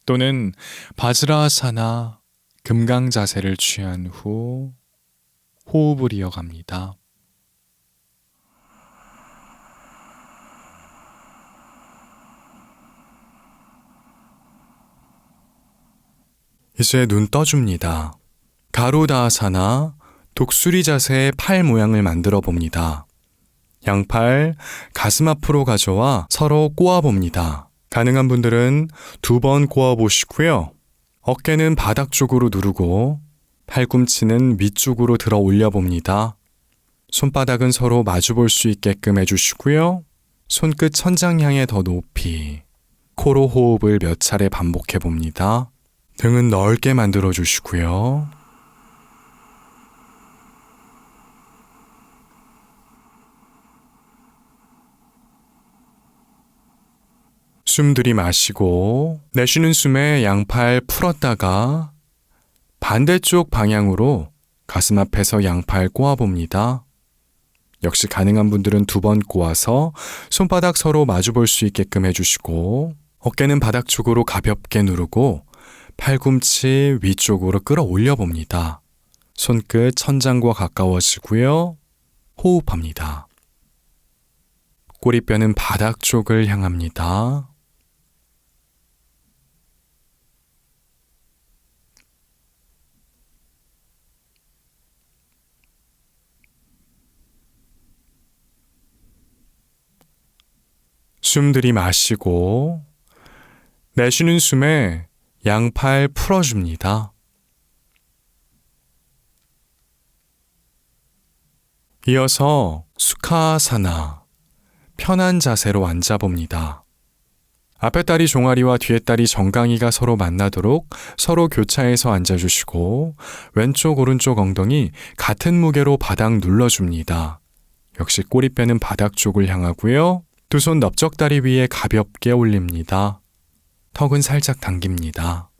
또는 바즈라아사나, 금강자세를 취한 후 호흡을 이어갑니다. 이제 눈 떠줍니다. 가루다아사나, 독수리 자세의 팔 모양을 만들어 봅니다. 양팔 가슴 앞으로 가져와 서로 꼬아봅니다. 가능한 분들은 2번 꼬아보시고요. 어깨는 바닥 쪽으로 누르고 팔꿈치는 위쪽으로 들어 올려봅니다. 손바닥은 서로 마주볼 수 있게끔 해주시고요. 손끝 천장 향해 더 높이 코로 호흡을 몇 차례 반복해봅니다. 등은 넓게 만들어주시고요. 숨 들이마시고 내쉬는 숨에 양팔 풀었다가 반대쪽 방향으로 가슴 앞에서 양팔 꼬아봅니다. 역시 가능한 분들은 2번 꼬아서 손바닥 서로 마주볼 수 있게끔 해주시고 어깨는 바닥 쪽으로 가볍게 누르고 팔꿈치 위쪽으로 끌어올려 봅니다. 손끝 천장과 가까워지고요. 호흡합니다. 꼬리뼈는 바닥 쪽을 향합니다. 숨 들이마시고 내쉬는 숨에 양팔 풀어줍니다. 이어서 수카사나 편한 자세로 앉아봅니다. 앞에 다리 종아리와 뒤에 다리 정강이가 서로 만나도록 서로 교차해서 앉아주시고 왼쪽 오른쪽 엉덩이 같은 무게로 바닥 눌러줍니다. 역시 꼬리뼈는 바닥 쪽을 향하고요. 2손 넓적다리 위에 가볍게 올립니다. 턱은 살짝 당깁니다.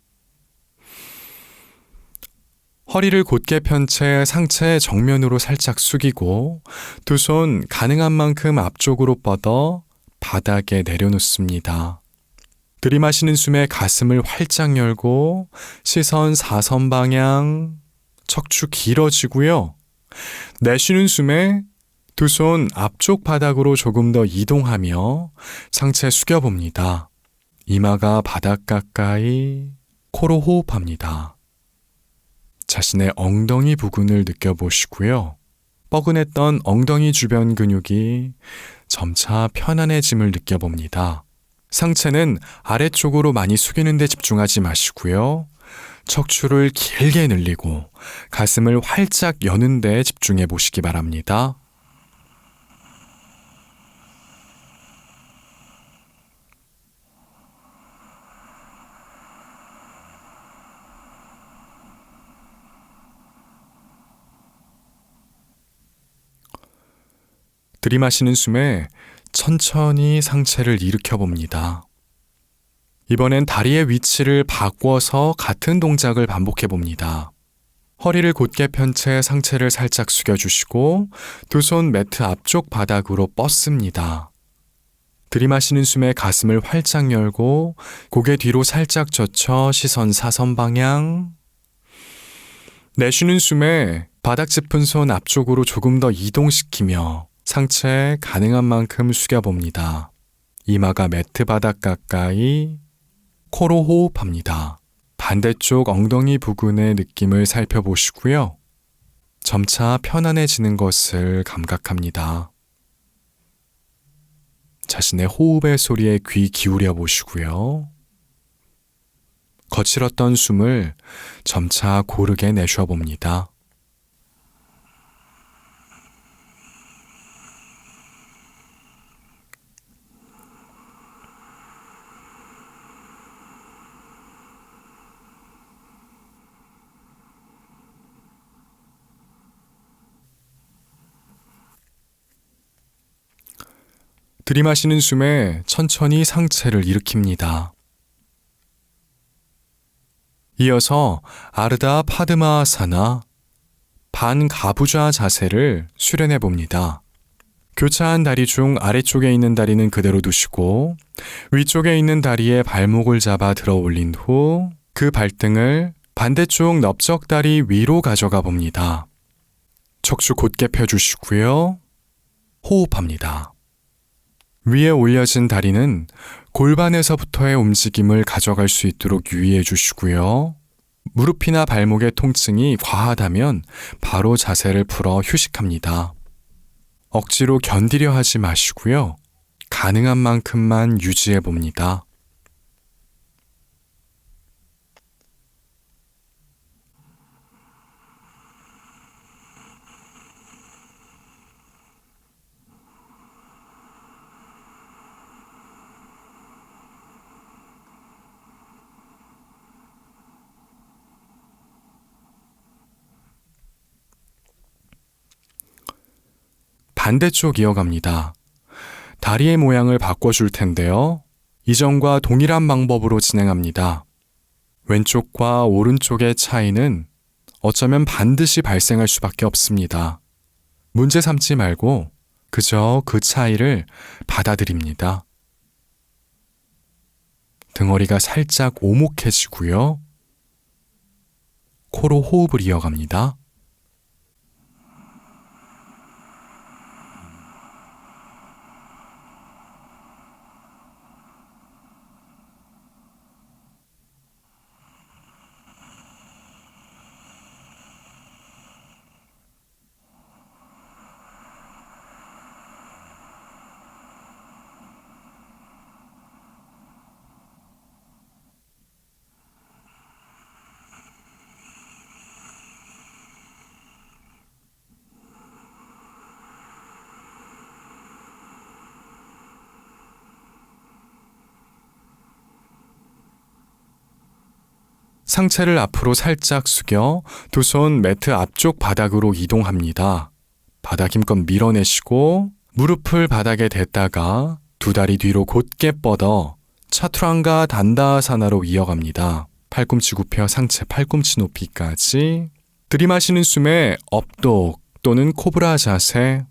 허리를 곧게 편 채 상체 정면으로 살짝 숙이고 2손 가능한 만큼 앞쪽으로 뻗어 바닥에 내려놓습니다. 들이마시는 숨에 가슴을 활짝 열고 시선 사선 방향, 척추 길어지고요. 내쉬는 숨에 2손 앞쪽 바닥으로 조금 더 이동하며 상체 숙여봅니다. 이마가 바닥 가까이 코로 호흡합니다. 자신의 엉덩이 부근을 느껴보시고요. 뻐근했던 엉덩이 주변 근육이 점차 편안해짐을 느껴봅니다. 상체는 아래쪽으로 많이 숙이는 데 집중하지 마시고요. 척추를 길게 늘리고 가슴을 활짝 여는 데 집중해 보시기 바랍니다. 들이마시는 숨에 천천히 상체를 일으켜 봅니다. 이번엔 다리의 위치를 바꿔서 같은 동작을 반복해 봅니다. 허리를 곧게 편 채 상체를 살짝 숙여주시고 2손 매트 앞쪽 바닥으로 뻗습니다. 들이마시는 숨에 가슴을 활짝 열고 고개 뒤로 살짝 젖혀 시선 사선 방향. 내쉬는 숨에 바닥 짚은 손 앞쪽으로 조금 더 이동시키며 상체 가능한 만큼 숙여봅니다. 이마가 매트 바닥 가까이 코로 호흡합니다. 반대쪽 엉덩이 부근의 느낌을 살펴보시고요. 점차 편안해지는 것을 감각합니다. 자신의 호흡의 소리에 귀 기울여 보시고요. 거칠었던 숨을 점차 고르게 내쉬어 봅니다. 들이마시는 숨에 천천히 상체를 일으킵니다. 이어서 아르다 파드마사나 반가부좌 자세를 수련해 봅니다. 교차한 다리 중 아래쪽에 있는 다리는 그대로 두시고 위쪽에 있는 다리에 발목을 잡아 들어 올린 후 그 발등을 반대쪽 넓적다리 위로 가져가 봅니다. 척추 곧게 펴주시고요. 호흡합니다. 위에 올려진 다리는 골반에서부터의 움직임을 가져갈 수 있도록 유의해 주시고요. 무릎이나 발목의 통증이 과하다면 바로 자세를 풀어 휴식합니다. 억지로 견디려 하지 마시고요. 가능한 만큼만 유지해 봅니다. 반대쪽 이어갑니다. 다리의 모양을 바꿔줄 텐데요. 이전과 동일한 방법으로 진행합니다. 왼쪽과 오른쪽의 차이는 어쩌면 반드시 발생할 수밖에 없습니다. 문제 삼지 말고 그저 그 차이를 받아들입니다. 등허리가 살짝 오목해지고요. 코로 호흡을 이어갑니다. 상체를 앞으로 살짝 숙여 두 손 매트 앞쪽 바닥으로 이동합니다. 바닥 힘껏 밀어내시고 무릎을 바닥에 댔다가 두 다리 뒤로 곧게 뻗어 차투랑가 단다아사나로 이어갑니다. 팔꿈치 굽혀 상체 팔꿈치 높이까지. 들이마시는 숨에 업독 또는 코브라 자세,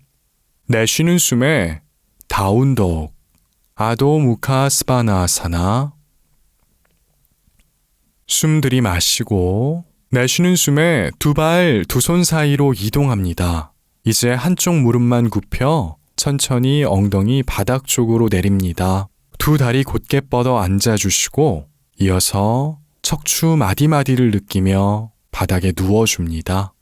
내쉬는 숨에 다운독, 아도 무카 스바나아사나. 숨 들이마시고 내쉬는 숨에 두 발, 두 손 사이로 이동합니다. 이제 한쪽 무릎만 굽혀 천천히 엉덩이 바닥 쪽으로 내립니다. 두 다리 곧게 뻗어 앉아주시고 이어서 척추 마디마디를 느끼며 바닥에 누워줍니다.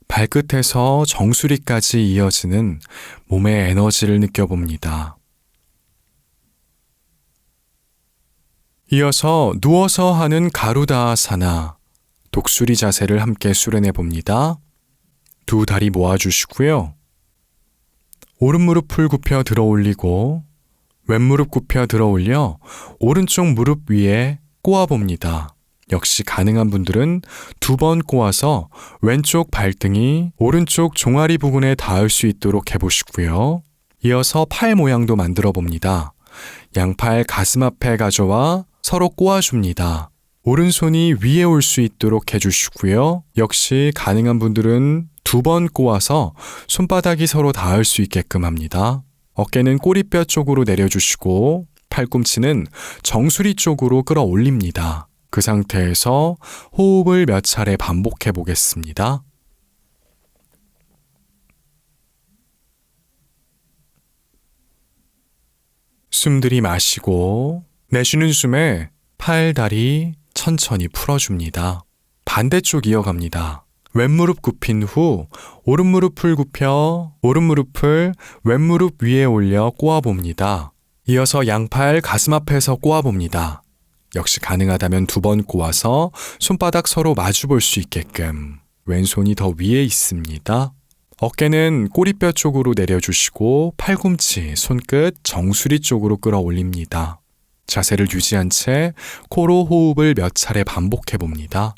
발끝에서 정수리까지 이어지는 몸의 에너지를 느껴봅니다. 이어서 누워서 하는 가루다아사나, 독수리 자세를 함께 수련해 봅니다. 두 다리 모아주시고요. 오른 무릎을 굽혀 들어 올리고 왼무릎 굽혀 들어 올려 오른쪽 무릎 위에 꼬아 봅니다. 역시 가능한 분들은 두 번 꼬아서 왼쪽 발등이 오른쪽 종아리 부근에 닿을 수 있도록 해보시고요. 이어서 팔 모양도 만들어 봅니다. 양팔 가슴 앞에 가져와 서로 꼬아줍니다. 오른손이 위에 올 수 있도록 해주시고요. 역시 가능한 분들은 두 번 꼬아서 손바닥이 서로 닿을 수 있게끔 합니다. 어깨는 꼬리뼈 쪽으로 내려주시고 팔꿈치는 정수리 쪽으로 끌어올립니다. 그 상태에서 호흡을 몇 차례 반복해 보겠습니다. 숨 들이마시고 내쉬는 숨에 팔, 다리 천천히 풀어줍니다. 반대쪽 이어갑니다. 왼무릎 굽힌 후 오른무릎을 굽혀 오른무릎을 왼무릎 위에 올려 꼬아봅니다. 이어서 양팔 가슴 앞에서 꼬아봅니다. 역시 가능하다면 두 번 꼬아서 손바닥 서로 마주 볼 수 있게끔. 왼손이 더 위에 있습니다. 어깨는 꼬리뼈 쪽으로 내려주시고 팔꿈치, 손끝, 정수리 쪽으로 끌어올립니다. 자세를 유지한 채 코로 호흡을 몇 차례 반복해 봅니다.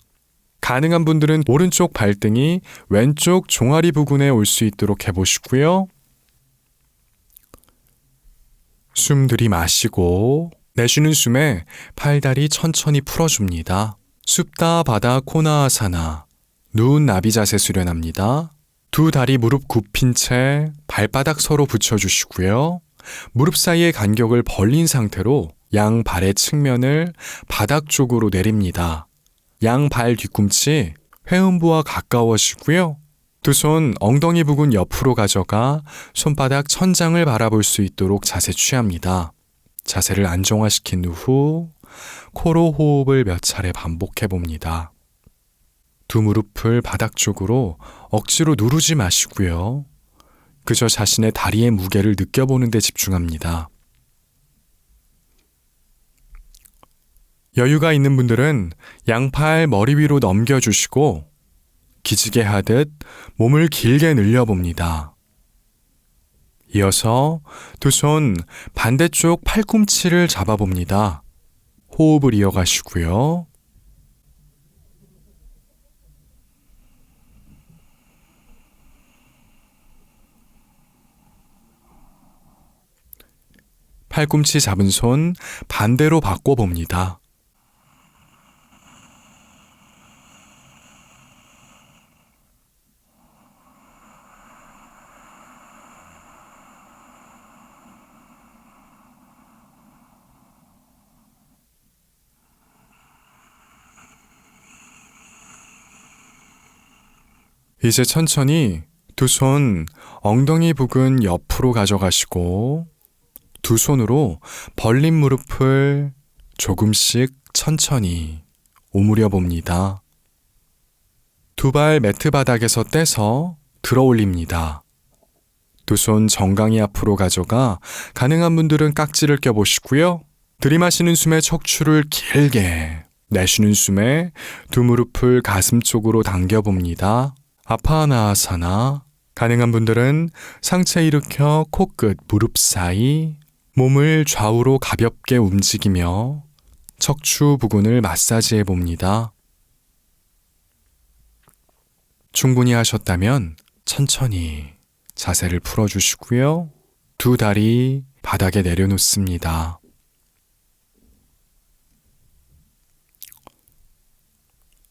가능한 분들은 오른쪽 발등이 왼쪽 종아리 부근에 올 수 있도록 해보시고요. 숨 들이마시고 내쉬는 숨에 팔다리 천천히 풀어줍니다. supta 바다 코나아사나, 누운 나비 자세 수련합니다. 두 다리 무릎 굽힌 채 발바닥 서로 붙여주시고요. 무릎 사이의 간격을 벌린 상태로 양 발의 측면을 바닥 쪽으로 내립니다. 양 발 뒤꿈치 회음부와 가까워지고요. 두 손 엉덩이 부근 옆으로 가져가 손바닥 천장을 바라볼 수 있도록 자세 취합니다. 자세를 안정화시킨 후 코로 호흡을 몇 차례 반복해 봅니다. 두 무릎을 바닥 쪽으로 억지로 누르지 마시고요. 그저 자신의 다리의 무게를 느껴보는 데 집중합니다. 여유가 있는 분들은 양팔 머리 위로 넘겨주시고 기지개 하듯 몸을 길게 늘려봅니다. 이어서 두 손 반대쪽 팔꿈치를 잡아봅니다. 호흡을 이어가시고요. 팔꿈치 잡은 손 반대로 바꿔봅니다. 이제 천천히 두 손 엉덩이 부근 옆으로 가져가시고 두 손으로 벌린 무릎을 조금씩 천천히 오므려 봅니다. 두 발 매트 바닥에서 떼서 들어 올립니다. 두 손 정강이 앞으로 가져가 가능한 분들은 깍지를 껴보시고요. 들이마시는 숨에 척추를 길게, 내쉬는 숨에 두 무릎을 가슴 쪽으로 당겨봅니다. 아파나아사나. 가능한 분들은 상체 일으켜 코끝, 무릎 사이 몸을 좌우로 가볍게 움직이며 척추 부근을 마사지해 봅니다. 충분히 하셨다면 천천히 자세를 풀어주시고요. 두 다리 바닥에 내려놓습니다.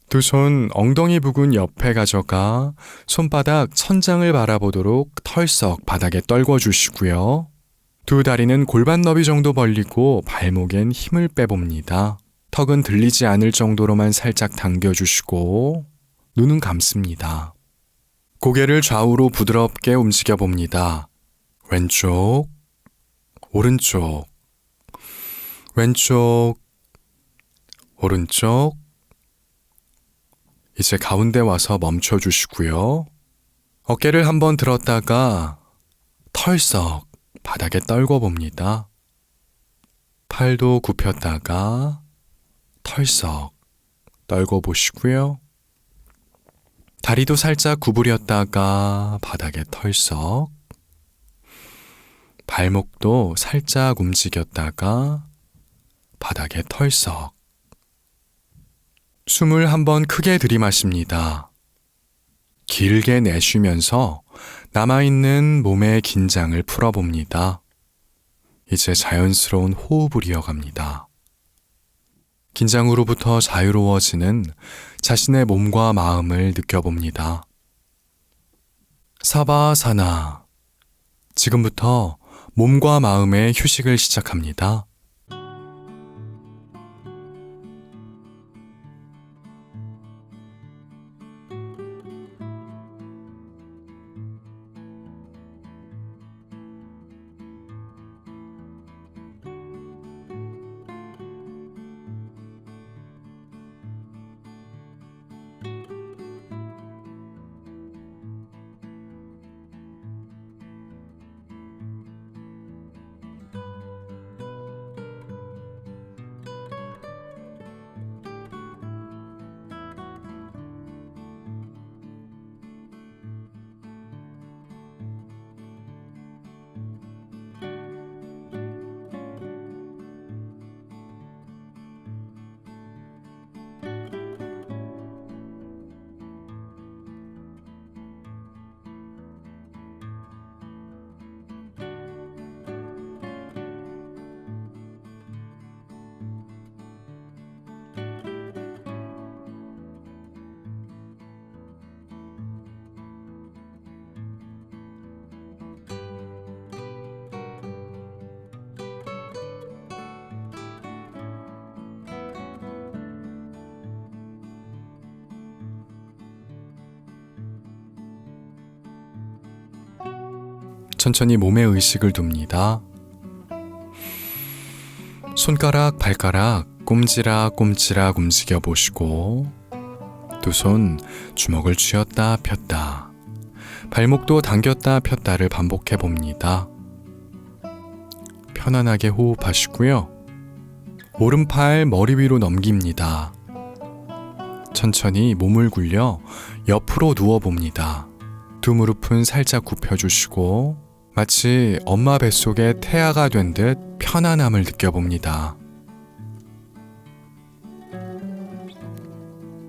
두 손 엉덩이 부근 옆에 가져가 손바닥 천장을 바라보도록 털썩 바닥에 떨궈주시고요. 두 다리는 골반 너비 정도 벌리고 발목엔 힘을 빼봅니다. 턱은 들리지 않을 정도로만 살짝 당겨주시고 눈은 감습니다. 고개를 좌우로 부드럽게 움직여 봅니다. 왼쪽, 오른쪽, 왼쪽, 오른쪽. 이제 가운데 와서 멈춰주시고요. 어깨를 한번 들었다가 털썩 바닥에 떨궈 봅니다. 팔도 굽혔다가 털썩 떨궈 보시고요. 다리도 살짝 구부렸다가 바닥에 털썩, 발목도 살짝 움직였다가 바닥에 털썩. 숨을 한번 크게 들이마십니다. 길게 내쉬면서 남아있는 몸의 긴장을 풀어봅니다. 이제 자연스러운 호흡을 이어갑니다. 긴장으로부터 자유로워지는 자신의 몸과 마음을 느껴봅니다. 사바사나. 지금부터 몸과 마음의 휴식을 시작합니다. 천천히 몸에 의식을 둡니다. 손가락, 발가락 꼼지락꼼지락 움직여 보시고 두 손 주먹을 쥐었다 폈다 발목도 당겼다 폈다를 반복해 봅니다. 편안하게 호흡하시고요. 오른팔 머리 위로 넘깁니다. 천천히 몸을 굴려 옆으로 누워봅니다. 두 무릎은 살짝 굽혀주시고 마치 엄마 뱃속에 태아가 된 듯 편안함을 느껴봅니다.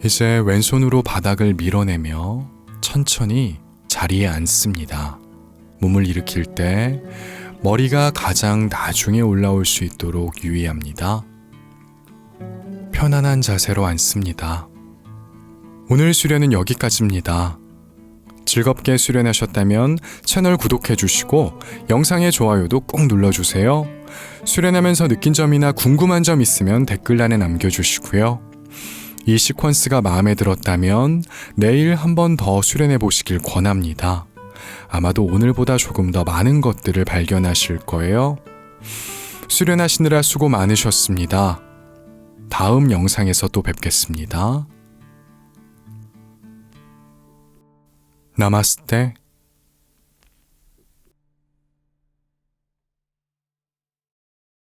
이제 왼손으로 바닥을 밀어내며 천천히 자리에 앉습니다. 몸을 일으킬 때 머리가 가장 나중에 올라올 수 있도록 유의합니다. 편안한 자세로 앉습니다. 오늘 수련은 여기까지입니다. 즐겁게 수련하셨다면 채널 구독해 주시고 영상의 좋아요도 꼭 눌러주세요. 수련하면서 느낀 점이나 궁금한 점 있으면 댓글란에 남겨주시고요. 이 시퀀스가 마음에 들었다면 내일 한 번 더 수련해 보시길 권합니다. 아마도 오늘보다 조금 더 많은 것들을 발견하실 거예요. 수련하시느라 수고 많으셨습니다. 다음 영상에서 또 뵙겠습니다. 나마스테.